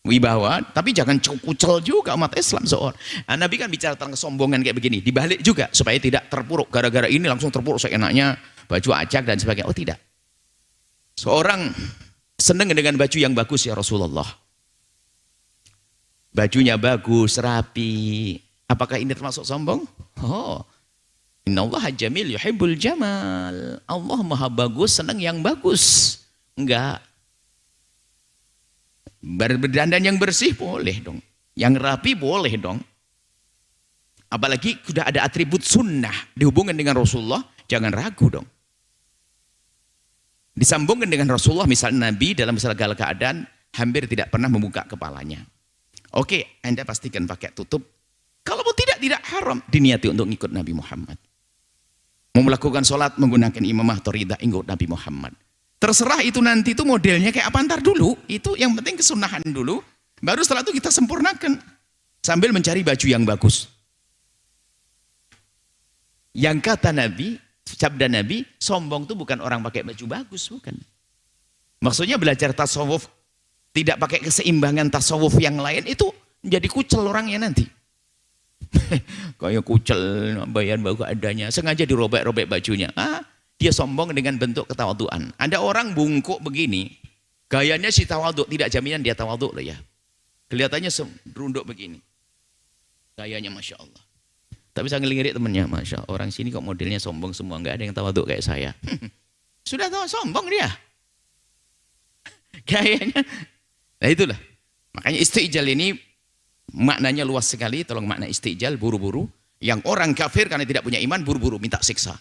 wibawa, tapi jangan kucel juga umat Islam seorang. Nah, Nabi kan bicara tentang kesombongan kayak begini, dibalik juga supaya tidak terpuruk. Gara-gara ini langsung terpuruk seenaknya, baju acak dan sebagainya. Oh tidak. Seorang senang dengan baju yang bagus ya Rasulullah. Bajunya bagus, rapi. Apakah ini termasuk sombong? Oh, innallaha jamil yuhibbul jamal. Allah maha bagus, senang yang bagus. Enggak. Berdandan yang bersih boleh dong. Yang rapi boleh dong. Apalagi sudah ada atribut sunnah dihubungkan dengan Rasulullah, jangan ragu dong. Disambungkan dengan Rasulullah, misalnya Nabi dalam segala keadaan hampir tidak pernah membuka kepalanya. Oke, Anda pastikan pakai tutup. Kalau tidak haram, diniati untuk ikut Nabi Muhammad. Mau melakukan sholat menggunakan imamah atau ridha ikut Nabi Muhammad. Terserah itu nanti itu modelnya kayak apa, ntar dulu. Itu yang penting kesunahan dulu. Baru setelah itu kita sempurnakan. Sambil mencari baju yang bagus. Yang kata Nabi, sabda Nabi, sombong itu bukan orang pakai baju bagus, bukan. Maksudnya belajar tasawuf, tidak pakai keseimbangan tasawuf yang lain, itu menjadi kucel orangnya nanti. Kayak kucel, bayan bagus adanya, sengaja dirobek-robek bajunya. Dia sombong dengan bentuk ketawaduan. Ada orang bungkuk begini, gayanya si tawaduk, tidak jaminan dia tawaduk loh ya. Kelihatannya berunduk begini. Gayanya Masya Allah. Tapi saya ngelirik temennya, Masya Allah, orang sini kok modelnya sombong semua, nggak ada yang tawaduk kayak saya. Sudah tahu sombong dia. Kayaknya. Nah itulah. Makanya istijal ini maknanya luas sekali. Tolong makna istijal, buru-buru. Yang orang kafir karena tidak punya iman, buru-buru minta siksa.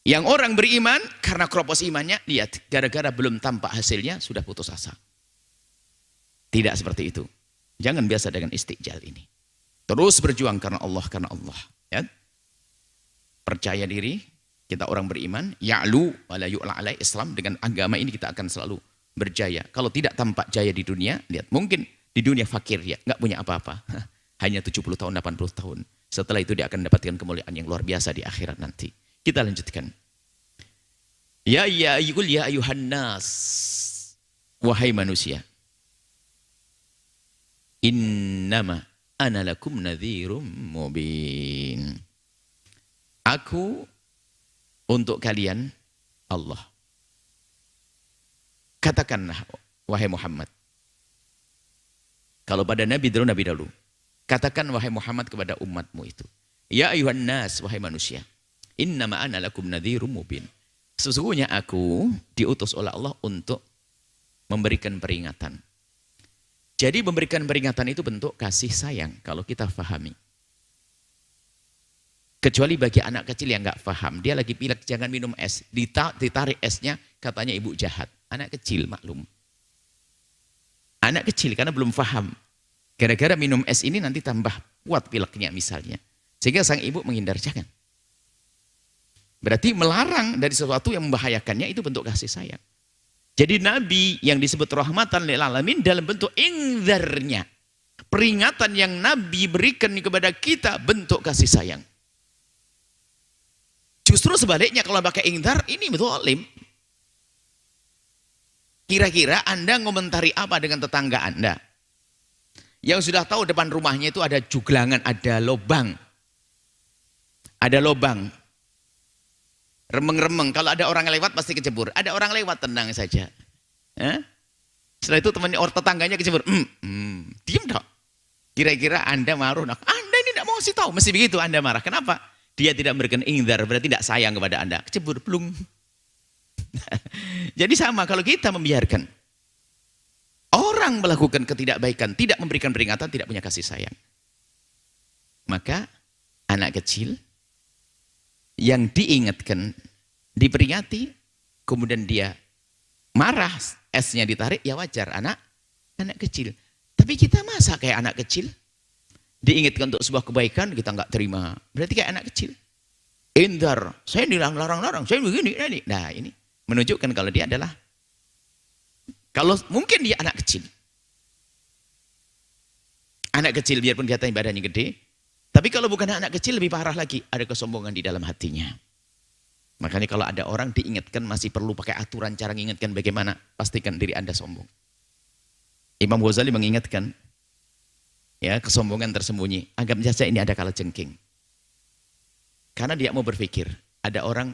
Yang orang beriman karena kropos imannya, lihat, gara-gara belum tampak hasilnya, sudah putus asa. Tidak seperti itu. Jangan biasa dengan istijal ini. Terus berjuang karena Allah, Ya. Percaya diri, kita orang beriman, ya'lu wala yu'la alai Islam, dengan agama ini kita akan selalu berjaya. Kalau tidak tampak jaya di dunia, lihat, mungkin di dunia fakir ya, nggak punya apa-apa. Hanya 70 tahun, 80 tahun. Setelah itu dia akan mendapatkan kemuliaan yang luar biasa di akhirat nanti. Kita lanjutkan. Ya ayuhan nas, wahai manusia. Innama ana lakum nadhirum mubin. Aku untuk kalian Allah. Katakanlah wahai Muhammad. Kalau pada nabi dahulu. Katakan wahai Muhammad kepada umatmu itu. Ya ayuhan nas, wahai manusia. Innama ana lakum nadhirum mubin. Sesungguhnya aku diutus oleh Allah untuk memberikan peringatan. Jadi memberikan peringatan itu bentuk kasih sayang kalau kita fahami. Kecuali bagi anak kecil yang nggak paham, dia lagi pilek jangan minum es, ditarik esnya, katanya ibu jahat. Anak kecil maklum. Anak kecil karena belum paham. Gara-gara minum es ini nanti tambah kuat pileknya misalnya. Sehingga sang ibu menghindar, jangan. Berarti melarang dari sesuatu yang membahayakannya itu bentuk kasih sayang. Jadi Nabi yang disebut rahmatan lil alamin dalam bentuk ingzarnya. Peringatan yang Nabi berikan kepada kita bentuk kasih sayang. Justru sebaliknya kalau pakai ingzar ini betul alim. Kira-kira Anda ngomentari apa dengan tetangga Anda? Yang sudah tahu depan rumahnya itu ada juglangan, ada lobang. Ada lobang. Remeng-remeng, kalau ada orang lewat pasti kecebur. Ada orang lewat, tenang saja. Setelah itu temannya orang tetangganya kecebur. Diam dong. Kira-kira Anda marah. Anda ini tidak mau kasih tahu, mesti begitu Anda marah. Kenapa? Dia tidak memberikan ingzar, berarti tidak sayang kepada Anda. Kecebur, plung. Jadi sama, kalau kita membiarkan orang melakukan ketidakbaikan, tidak memberikan peringatan, tidak punya kasih sayang. Maka anak kecil yang diingatkan, diperingati, kemudian dia marah, esnya ditarik, ya wajar, anak kecil. Tapi kita masa kayak anak kecil? Diingatkan untuk sebuah kebaikan, kita nggak terima. Berarti kayak anak kecil. Indar, saya dilarang-larang, saya begini. Nah ini menunjukkan kalau dia adalah, kalau mungkin dia anak kecil. Anak kecil biarpun katanya badannya gede, tapi kalau bukan anak kecil lebih parah lagi, ada kesombongan di dalam hatinya. Makanya kalau ada orang diingatkan masih perlu pakai aturan cara mengingatkan bagaimana, pastikan diri Anda sombong. Imam Ghazali mengingatkan, ya kesombongan tersembunyi, anggap saja ini ada kalajengking. Karena dia mau berpikir, ada orang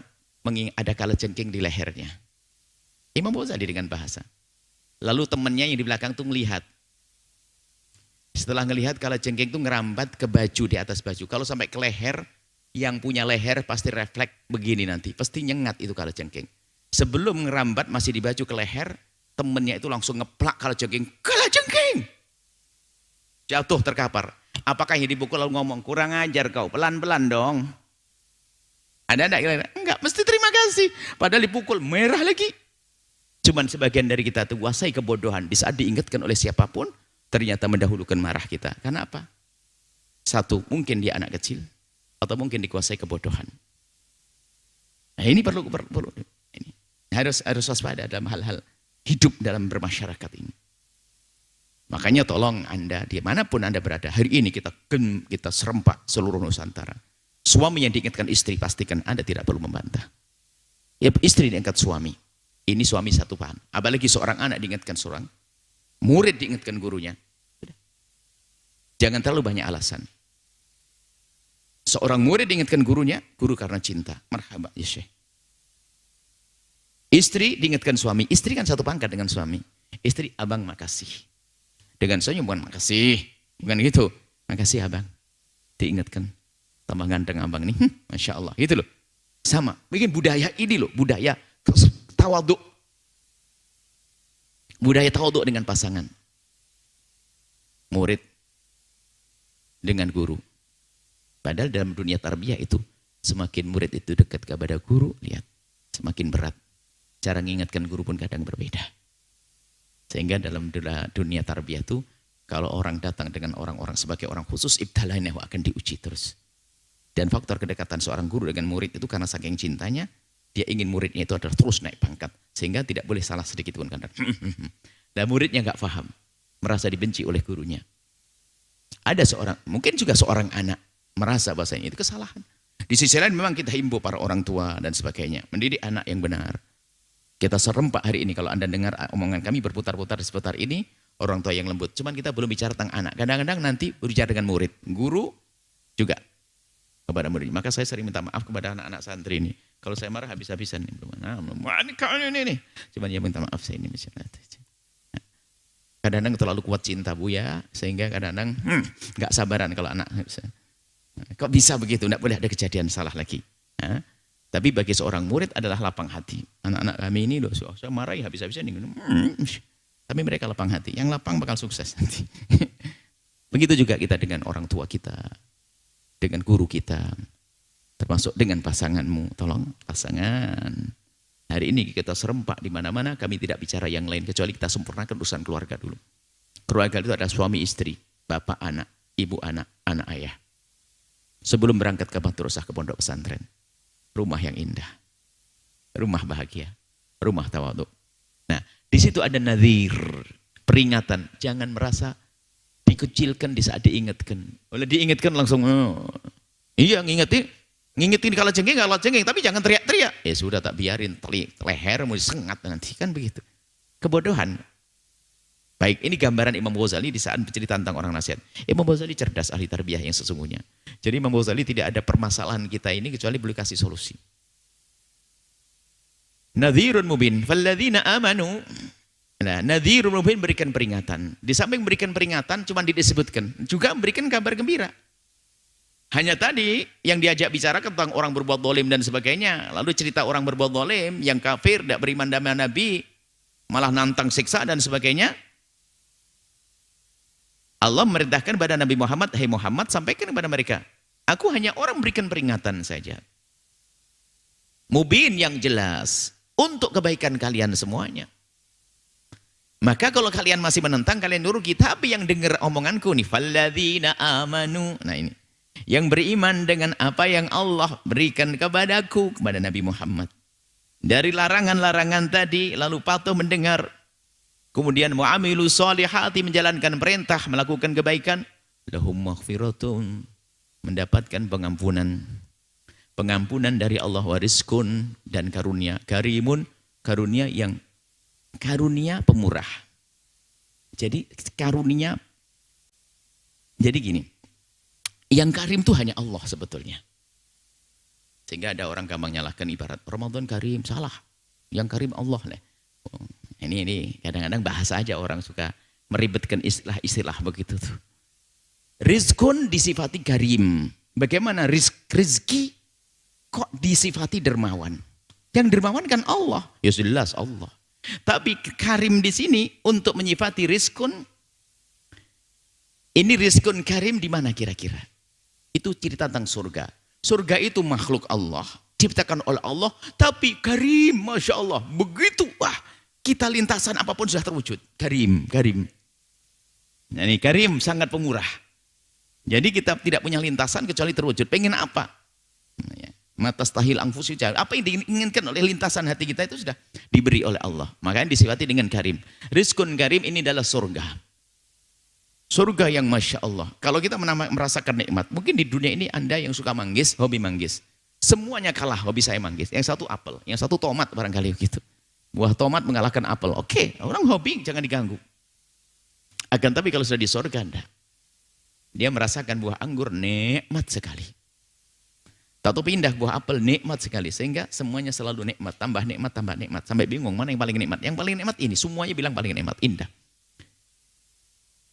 ada kalajengking di lehernya. Imam Ghazali dengan bahasa. Lalu temannya yang di belakang tuh melihat. Setelah ngelihat kalajengking itu ngerambat ke baju, di atas baju. Kalau sampai ke leher, yang punya leher pasti refleks begini nanti. Pasti nyengat itu kalajengking. Sebelum ngerambat masih di baju ke leher, temennya itu langsung ngeplak kalajengking. Kalajengking! Jatuh terkapar. Apakah yang dipukul lalu ngomong, kurang ajar kau, pelan-pelan dong. Ada enggak? Enggak, mesti terima kasih. Padahal dipukul, merah lagi. Cuman sebagian dari kita tuh kuasai kebodohan. Di saat diingatkan oleh siapapun, ternyata mendahulukan marah kita. Karena apa? Satu, mungkin dia anak kecil. Atau mungkin dikuasai kebodohan. Nah ini perlu ini. Harus waspada dalam hal-hal hidup dalam bermasyarakat ini. Makanya tolong Anda, dimanapun Anda berada, hari ini kita serempak seluruh Nusantara. Suami yang diingatkan istri, pastikan Anda tidak perlu membantah. Ya istri diingat suami. Ini suami satu paham. Apalagi seorang anak diingatkan seorang, murid diingatkan gurunya. Jangan terlalu banyak alasan. Seorang murid diingatkan gurunya, guru karena cinta. Marhaba, ya Syekh. Istri diingatkan suami, istri kan satu pangkat dengan suami. Istri, abang makasih. Dengan senyum, bukan makasih. Bukan gitu. Makasih abang. Diingatkan. Tambah ganteng abang ini. Masya Allah. Gitu loh. Sama. Bikin budaya ini loh. Budaya tawaduk. Budaya tawadhu dengan pasangan. Murid dengan guru. Padahal dalam dunia tarbiyah itu, semakin murid itu dekat kepada guru, lihat, semakin berat. Cara mengingatkan guru pun kadang berbeda. Sehingga dalam dunia tarbiyah itu, kalau orang datang dengan orang-orang sebagai orang khusus, ibtalainahu akan diuji terus. Dan faktor kedekatan seorang guru dengan murid itu karena saking cintanya, dia ingin muridnya itu adalah terus naik pangkat. Sehingga tidak boleh salah sedikit pun kadang. Dan muridnya nggak paham, merasa dibenci oleh gurunya. Ada seorang, mungkin juga seorang anak, merasa bahasanya itu kesalahan. Di sisi lain memang kita himbau para orang tua dan sebagainya. Mendidik anak yang benar. Kita serempak hari ini kalau Anda dengar omongan kami berputar-putar di seputar ini. Orang tua yang lembut. Cuman kita belum bicara tentang anak. Kadang-kadang nanti berbicara dengan murid. Guru juga kepada murid. Maka saya sering minta maaf kepada anak-anak santri ini. Kalau saya marah habis-habisan. Ini. Cuman ya minta maaf saya ini. Kadang-kadang terlalu kuat cinta Buya. Sehingga kadang-kadang gak sabaran kalau anak. Kok bisa begitu? Tidak boleh ada kejadian salah lagi. Tapi bagi seorang murid adalah lapang hati. Anak-anak kami ini loh, saya marahi habis-habisan. Tapi mereka lapang hati. Yang lapang bakal sukses nanti. Begitu juga kita dengan orang tua kita. Dengan guru kita. Termasuk dengan pasanganmu. Tolong pasangan. Hari ini kita serempak di mana-mana. Kami tidak bicara yang lain. Kecuali kita sempurnakan urusan keluarga dulu. Keluarga itu ada suami istri. Bapak anak. Ibu anak. Anak ayah. Sebelum berangkat ke madrasah ke pondok pesantren. Rumah yang indah. Rumah bahagia. Rumah tawadhu. Nah, di situ ada nadhir. Peringatan. Jangan merasa dikucilkan di saat diingatkan. Oleh diingatkan langsung, iya ngingetin. Ngingetin kalau cengeng. Tapi jangan teriak-teriak. Ya sudah tak biarin. Leher mau disengat nanti. Kan begitu. Kebodohan. Baik, ini gambaran Imam Ghazali di saat bercerita tentang orang nasihat. Imam Ghazali cerdas ahli tarbiyah yang sesungguhnya. Jadi Imam Ghazali tidak ada permasalahan kita ini kecuali boleh kasih solusi. Nadhirun mubin, falladzina amanu. Nah, nadhirun mubin berikan peringatan. Di samping berikan peringatan cuma disebutkan, juga memberikan kabar gembira. Hanya tadi yang diajak bicara tentang orang berbuat zalim dan sebagainya, lalu cerita orang berbuat zalim yang kafir, tidak beriman dengan Nabi, malah nantang siksa dan sebagainya. Allah merintahkan kepada Nabi Muhammad, "Hai Muhammad, sampaikan kepada mereka, aku hanya orang berikan peringatan saja. Mubin yang jelas untuk kebaikan kalian semuanya. Maka kalau kalian masih menentang, kalian nuruti, tapi yang dengar omonganku nih, falladzina amanu." Nah ini, yang beriman dengan apa yang Allah berikan kepadaku, kepada Nabi Muhammad. Dari larangan-larangan tadi, lalu patuh mendengar. Kemudian mu'amilu sholihati, menjalankan perintah, melakukan kebaikan. Lahum maghfiratun, mendapatkan pengampunan. Pengampunan dari Allah, warizkun, dan karunia. Karimun, karunia yang karunia pemurah. Jadi karunia, jadi gini, yang karim itu hanya Allah sebetulnya. Sehingga ada orang gampang nyalahkan ibarat Ramadan karim, salah. Yang karim Allah. Ini kadang-kadang bahasa aja orang suka meribetkan istilah-istilah begitu tuh. Rizkun disifati karim. Bagaimana rizki kok disifati dermawan? Yang dermawan kan Allah. Ya jelas Allah. Tapi karim di sini untuk menyifati rizkun. Ini rizkun karim di mana kira-kira? Itu cerita tentang surga. Surga itu makhluk Allah. Diciptakan oleh Allah. Tapi karim, Masya Allah. Begitu, wah. Kita lintasan apapun sudah terwujud. Karim. Nah ini karim sangat pemurah. Jadi kita tidak punya lintasan kecuali terwujud. Pengen apa? Matastahil anfusi. Apa yang diinginkan oleh lintasan hati kita itu sudah diberi oleh Allah. Makanya disifati dengan karim. Rizkun karim ini adalah surga. Surga yang Masya Allah. Kalau kita merasakan nikmat. Mungkin di dunia ini Anda yang suka manggis, hobi manggis. Semuanya kalah hobi saya manggis. Yang satu apel, yang satu tomat barangkali begitu. Buah tomat mengalahkan apel. Oke, orang hobi jangan diganggu. Akan tapi kalau sudah di surga Anda, dia merasakan buah anggur nikmat sekali. Tahu pindah buah apel nikmat sekali. Sehingga semuanya selalu nikmat. Tambah nikmat. Sampai bingung mana yang paling nikmat. Yang paling nikmat ini. Semuanya bilang paling nikmat. Indah.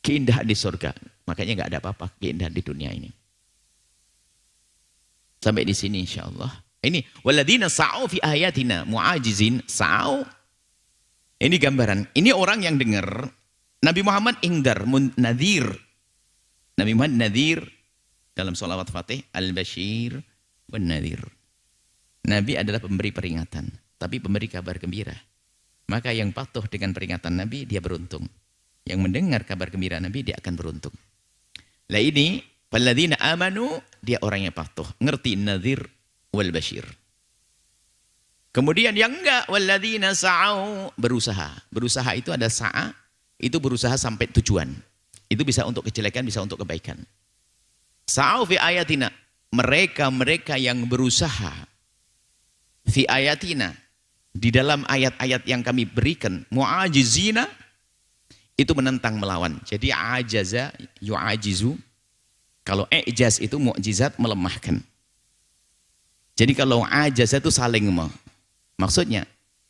Keindahan di surga. Makanya nggak ada apa-apa keindahan di dunia ini. Sampai di sini insya Allah. Ini walladzina sa'u fi ayatina mu'ajizin sa'u. Ini gambaran. Ini orang yang dengar Nabi Muhammad ingdar, nadir. Nabi Muhammad nadir dalam sholawat Fatih, al-bashir wan nadir. Nabi adalah pemberi peringatan, tapi pemberi kabar gembira. Maka yang patuh dengan peringatan Nabi, dia beruntung. Yang mendengar kabar gembira Nabi, dia akan beruntung. Lah ini, falladzina amanu, dia orang yang patuh. Ngerti nadir wal bashir. Kemudian yang enggak, walladzina sa'au, berusaha. Berusaha itu ada sa'a, itu berusaha sampai tujuan. Itu bisa untuk kejelekan, bisa untuk kebaikan. Sa'au fi ayatina, mereka yang berusaha fi ayatina, di dalam ayat-ayat yang kami berikan, mu'ajizina, itu menentang melawan. Jadi ajaza yu'ajizu, kalau i'jaz itu mu'jizat, melemahkan. Jadi kalau ajaza itu saling maksudnya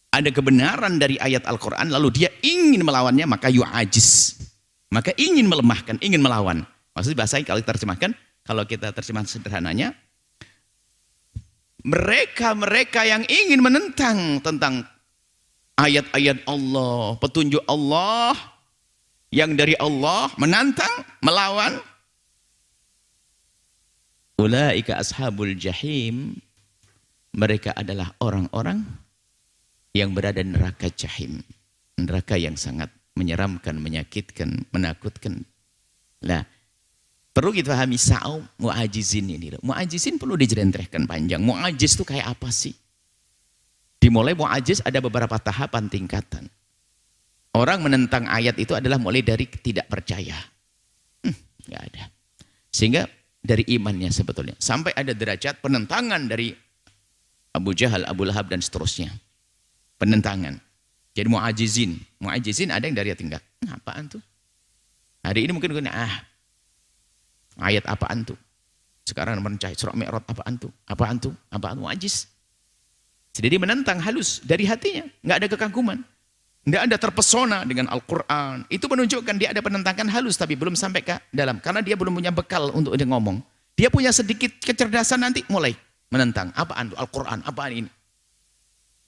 ada kebenaran dari ayat Al-Quran lalu dia ingin melawannya, maka yu'ajiz, maka ingin melemahkan, ingin melawan. Maksudnya bahasanya kalau diterjemahkan, kalau kita terjemahkan sederhananya, mereka yang ingin menentang tentang ayat-ayat Allah, petunjuk Allah yang dari Allah, menantang, melawan, ulaika ashabul jahim, mereka adalah orang-orang yang berada di neraka jahim, neraka yang sangat menyeramkan, menyakitkan, menakutkan. Nah, perlu kita pahami sa'au mu'ajizin ini. Mu'ajizin perlu dijerentrehkan panjang. Mu'ajiz itu kayak apa sih? Dimulai mu'ajiz ada beberapa tahapan tingkatan. Orang menentang ayat itu adalah mulai dari tidak percaya. Nggak ada. Sehingga dari imannya sebetulnya. Sampai ada derajat penentangan dari Abu Jahal, Abu Lahab dan seterusnya. Penentangan. Jadi mu'ajizin. Mu'ajizin ada yang dari tingkat. Apaan tuh? Hari ini mungkin ayat apaan tuh? Sekarang mencari surah Mi'raj apaan tuh? Apaan tuh? Apaan mu'ajiz? Jadi dia menentang halus dari hatinya. Nggak ada kekaguman. Nggak ada terpesona dengan Al-Quran. Itu menunjukkan dia ada penentangan halus tapi belum sampai ke dalam. Karena dia belum punya bekal untuk dia ngomong. Dia punya sedikit kecerdasan nanti mulai menentang. Apaan tuh? Al-Quran. Apaan ini?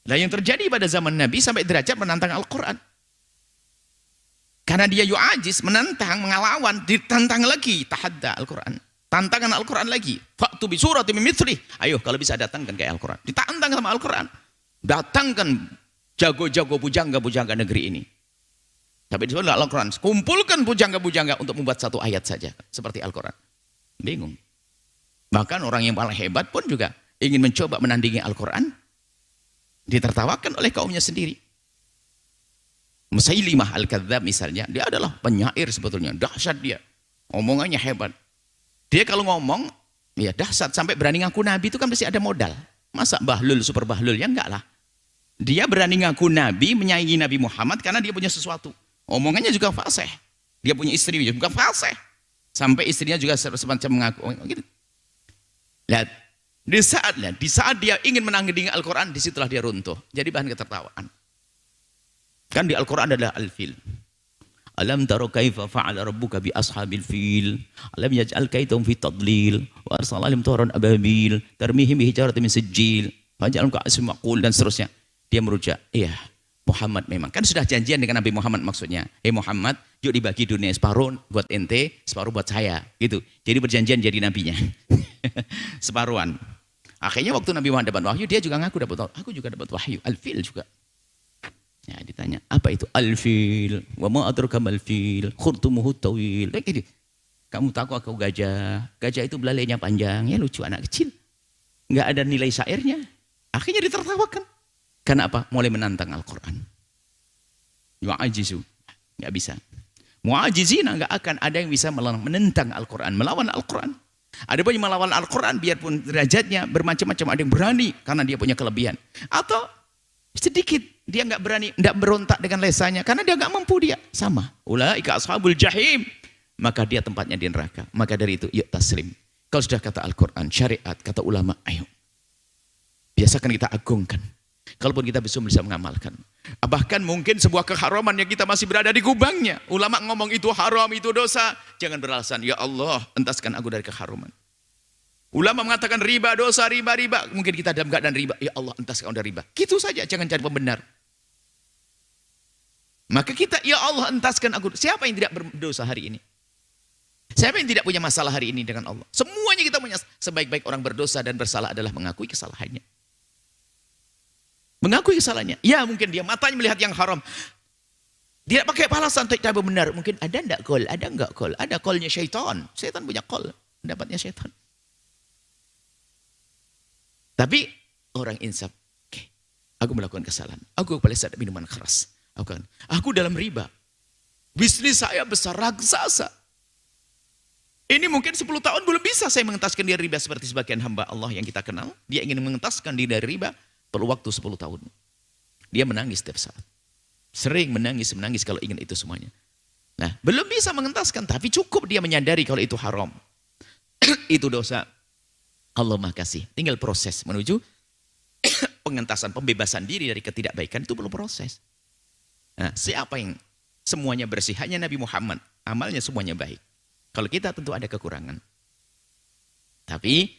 Nah yang terjadi pada zaman Nabi sampai derajat menentang Al-Quran. Karena dia yu'ajiz, menentang, mengelawan, ditantang lagi. Tahadda Al-Quran. Tantangan Al-Quran lagi. Fa'tu bi surati min mithlih. Ayo kalau bisa datangkan kayak Al-Quran. Ditantang sama Al-Quran. Datangkan jago-jago pujangga-pujangga negeri ini. Tapi disebut Al-Quran. Kumpulkan pujangga-pujangga untuk membuat satu ayat saja. Seperti Al-Quran. Bingung. Bahkan orang yang paling hebat pun juga ingin mencoba menandingi Al-Quran. Ditertawakan oleh kaumnya sendiri. Musailimah Al-Kadzdzab misalnya, dia adalah penyair sebetulnya, dahsyat dia. Omongannya hebat. Dia kalau ngomong, ya dahsyat, sampai berani ngaku Nabi itu kan pasti ada modal. Masa bahlul, super bahlul? Ya enggak lah. Dia berani ngaku Nabi, menyaingi Nabi Muhammad karena dia punya sesuatu. Omongannya juga fasih. Dia punya istri juga fasih. Sampai istrinya juga semacam mengaku. Lihat, di saat dia ingin menandingi Al-Quran, disitulah dia runtuh. Jadi bahan ketertawaan. Kan di Al-Quran adalah Al-Fil. Alam taro kaifa fa'ala rabbuka bi ashabil fil. Alam yaj'al kaidahum fi tadlil. Wa arsala alim turan ababil. Tarmihim bi hijaratin min sijil. Faj'alhum ka'asfin ma'kul dan seterusnya. Dia merujuk, iya Muhammad memang. Kan sudah janjian dengan Nabi Muhammad maksudnya. Muhammad, yuk dibagi dunia separuh buat ente, separuh buat saya. Gitu. Jadi berjanjian jadi nabinya. Separuhan. Akhirnya waktu Nabi Muhammad dapat wahyu, dia juga ngaku dapat wahyu. Aku juga dapat wahyu. Al-Fil juga. Ya, ditanya, apa itu al-fil? Wa ma adraka mal-fil? Khurtumuhu tawil. Kamu tahu aku gajah. Gajah itu belalainya panjang. Ya lucu anak kecil. Enggak ada nilai syairnya. Akhirnya ditertawakan. Karena apa? Mulai menantang Al-Quran. Yu'ajizu. Enggak bisa. Mu'ajizina enggak akan ada yang bisa menentang Al-Quran, melawan Al-Quran. Ada pun yang melawan Al-Quran biarpun derajatnya bermacam-macam, ada yang berani karena dia punya kelebihan. Atau sedikit dia nggak berani, nggak berontak dengan lesanya karena dia nggak mampu dia. Sama. Ulaika ashabul jahim. Maka dia tempatnya di neraka. Maka dari itu yuk taslim. Kalau sudah kata Al-Quran, syariat, kata ulama, ayo. Biasakan kita agungkan. Kalaupun kita bisa mengamalkan. Bahkan mungkin sebuah keharaman yang kita masih berada di gubangnya. Ulama ngomong itu haram, itu dosa. Jangan beralasan, ya Allah, entaskan aku dari keharuman. Ulama mengatakan riba, dosa, riba. Mungkin kita dalam keadaan riba. Ya Allah, entaskan dari riba. Gitu saja, jangan cari pembenar. Maka kita, ya Allah entaskan aku. Siapa yang tidak berdosa hari ini? Siapa yang tidak punya masalah hari ini dengan Allah? Semuanya kita punya. Sebaik-baik orang berdosa dan bersalah adalah mengakui kesalahannya. Mengakui kesalahannya. Ya mungkin dia matanya melihat yang haram. Dia pakai alasan tidak benar. Mungkin ada enggak kol? Ada enggak kol? Ada kolnya syaitan. Syaitan punya kol. Dapatnya syaitan. Tapi orang insaf. Okay, aku melakukan kesalahan. Aku pada minuman keras. Aku dalam riba. Bisnis saya besar raksasa. Ini mungkin 10 tahun belum bisa saya mengentaskan dia riba seperti sebagian hamba Allah yang kita kenal. Dia ingin mengentaskan dia dari riba. Perlu waktu 10 tahun. Dia menangis setiap saat. Sering menangis kalau ingin itu semuanya. Nah, belum bisa mengentaskan, tapi cukup dia menyadari kalau itu haram. Itu dosa. Allah Maha Kasih. Tinggal proses menuju pengentasan, pembebasan diri dari ketidakbaikan itu perlu proses. Nah, siapa yang semuanya bersih? Hanya Nabi Muhammad. Amalnya semuanya baik. Kalau kita tentu ada kekurangan. Tapi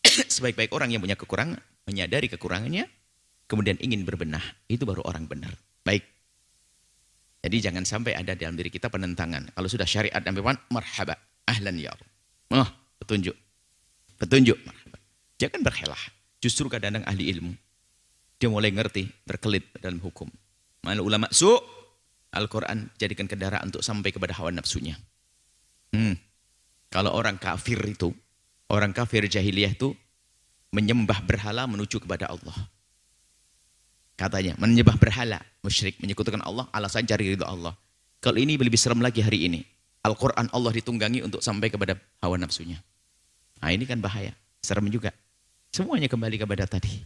sebaik-baik orang yang punya kekurangan, menyadari kekurangannya, kemudian ingin berbenah, itu baru orang benar. Baik. Jadi jangan sampai ada dalam diri kita penentangan. Kalau sudah syariat dan firman, marhaba, ahlan ya Allah. Oh, petunjuk. Petunjuk, marhaba. Jangan berhelah. Justru kadang-kadang ahli ilmu. Dia mulai ngerti, terkelit dalam hukum. Mana ulama Al-Quran jadikan kendaraan untuk sampai kepada hawa nafsunya. Kalau orang kafir itu, orang kafir jahiliyah itu, menyembah berhala menuju kepada Allah. Katanya, menyembah berhala, musyrik, menyekutukan Allah, alasan cari ridha Allah. Kalau ini lebih serem lagi hari ini. Al-Quran Allah ditunggangi untuk sampai kepada hawa nafsunya. Nah ini kan bahaya, serem juga. Semuanya kembali kepada tadi.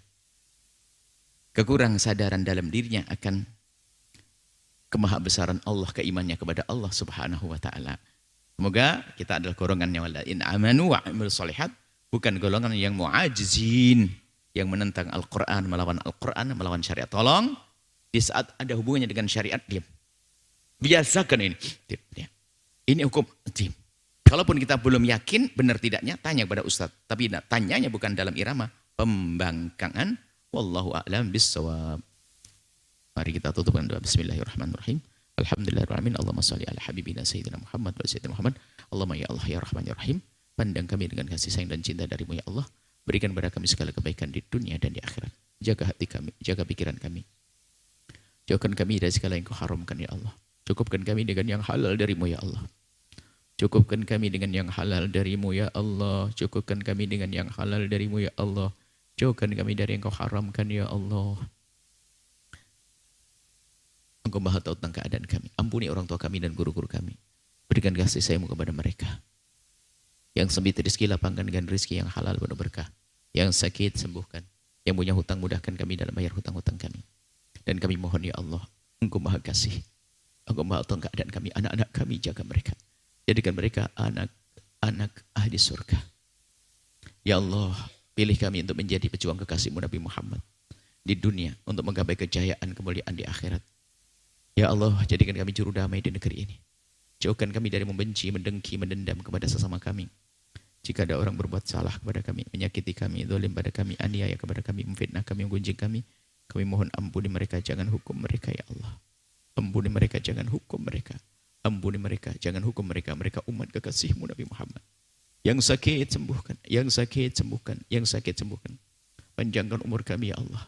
Kekurang sadaran dalam dirinya akan kemahabesaran Allah, keimannya kepada Allah subhanahu wa ta'ala. Semoga kita adalah golongan yang walain amanu wa amil solihat. Bukan golongan yang mu'ajizin, yang menentang Al-Quran, melawan syariat. Tolong, di saat ada hubungannya dengan syariat, diam. Biasakan ini. Diam. Ini hukum, diam. Kalaupun kita belum yakin, benar tidaknya, tanya kepada Ustadz. Tapi tanyanya bukan dalam irama pembangkangan. Wallahu a'lam bissawab. Mari kita tutup dengan doa. Bismillahirrahmanirrahim. Alhamdulillahirrahmanirrahim. Allahumma salli ala habibina Sayyidina Muhammad wa Sayyidina Muhammad. Allahumma ya Allah ya Rahman ya Rahim. Pandang kami dengan kasih sayang dan cinta darimu ya Allah. Berikan kepada kami segala kebaikan di dunia dan di akhirat. Jaga hati kami, jaga pikiran kami. Jauhkan kami dari segala yang kau haramkan ya Allah. Cukupkan kami dengan yang halal darimu ya Allah. Cukupkan kami dengan yang halal darimu ya Allah. Cukupkan kami dengan yang halal darimu ya Allah. Jauhkan kami dari yang kau haramkan ya Allah. Engkau Maha tahu tentang keadaan kami. Ampuni orang tua kami dan guru-guru kami. Berikan kasih sayangmu kepada mereka. Yang sempit rezeki lapangkan dengan rezeki yang halal penuh berkah. Yang sakit sembuhkan. Yang punya hutang mudahkan kami dalam bayar hutang-hutang kami. Dan kami mohon ya Allah, Engkau Maha Kasih. Engkau Maha tahu keadaan kami, anak-anak kami, jaga mereka. Jadikan mereka anak-anak ahli surga. Ya Allah, pilih kami untuk menjadi pejuang kekasih-Mu Nabi Muhammad di dunia untuk menggapai kejayaan kemuliaan di akhirat. Ya Allah, jadikan kami juru damai di negeri ini. Jauhkan kami dari membenci, mendengki, mendendam kepada sesama kami. Jika ada orang berbuat salah kepada kami, menyakiti kami, zalim pada kami, aniaya kepada kami, memfitnah kami, menggunjing kami mohon ampuni mereka, jangan hukum mereka ya Allah. Ampuni mereka, jangan hukum mereka. Ampuni mereka, jangan hukum mereka. Mereka umat kekasih-Mu Nabi Muhammad. Yang sakit sembuhkan, yang sakit sembuhkan, yang sakit sembuhkan. Panjangkan umur kami ya Allah.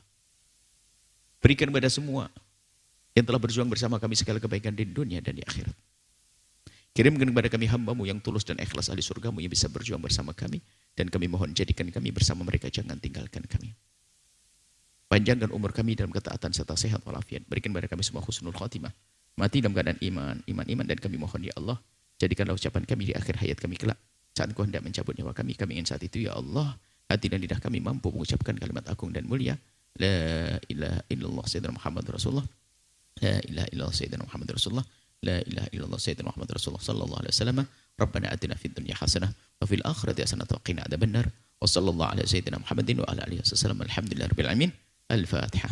Berikan kepada semua yang telah berjuang bersama kami segala kebaikan di dunia dan di akhirat. Kirimkan kepada kami hamba-Mu yang tulus dan ikhlas ahli surga-Mu yang bisa berjuang bersama kami. Dan kami mohon jadikan kami bersama mereka, jangan tinggalkan kami. Panjangkan umur kami dalam ketaatan serta sehat walafiat. Berikan kepada kami semua husnul khatimah. Mati dalam keadaan iman. Dan kami mohon ya Allah, jadikanlah ucapan kami di akhir hayat kami kelak. Saat Engkau hendak mencabut nyawa kami ingin saat itu ya Allah, hati dan lidah kami mampu mengucapkan kalimat agung dan mulia. La ilaha illallah Sayyidina Muhammad Rasulullah. La ilaha illallah Sayyidina Muhammad Rasulullah. La ilaha illallah Sayyidina Muhammad Rasulullah sallallahu alaihi wasallam. Rabbana atina fid dunya hasanah wa fil akhirati hasanah wa qina adzabannar. Wa sallallahu ala sayyidina Muhammadin wa ala alihi wasallam. Alhamdulillahirabbil alamin. Al-Fatihah.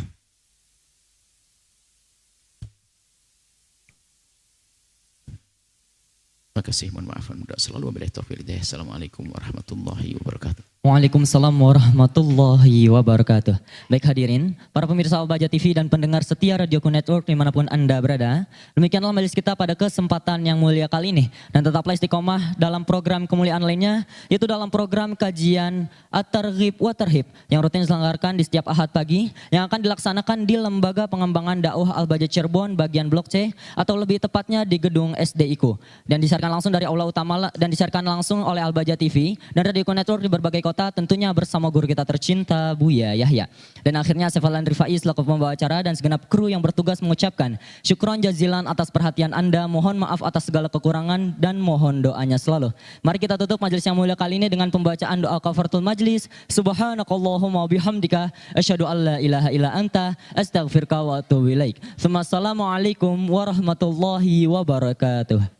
Terima kasih, mohon maaf, selalu wabillahi taufiq. Assalamualaikum warahmatullahi wabarakatuh. Waalaikumsalam warahmatullahi wabarakatuh. Baik hadirin, para pemirsa Al-Baja TV dan pendengar setia Radioku Network dimanapun Anda berada. Demikianlah majelis kita pada kesempatan yang mulia kali ini. Dan tetaplah istiqomah dalam program kemuliaan lainnya, yaitu dalam program kajian At-Targhib wa Tarhib yang rutin diselenggarakan di setiap Ahad pagi, yang akan dilaksanakan di Lembaga Pengembangan Dakwah Al-Baja Cirebon bagian Blok C, atau lebih tepatnya di gedung SDIKU. Dan disiarkan langsung dari Aula Utama dan disiarkan langsung oleh Al-Baja TV dan Radioku Network di berbagai kota, tentunya bersama guru kita tercinta Buya Yahya. Dan akhirnya saya Fadlan Rifai selaku pembawa acara dan segenap kru yang bertugas mengucapkan syukron jazilan atas perhatian Anda, mohon maaf atas segala kekurangan dan mohon doanya selalu. Mari kita tutup majelis yang mulia kali ini dengan pembacaan doa kafaratul majlis. Subhanakallahumma bihamdika asyhadu an la ilaha illa anta astaghfiruka wa atubu ilaik. Assalamualaikum warahmatullahi wabarakatuh.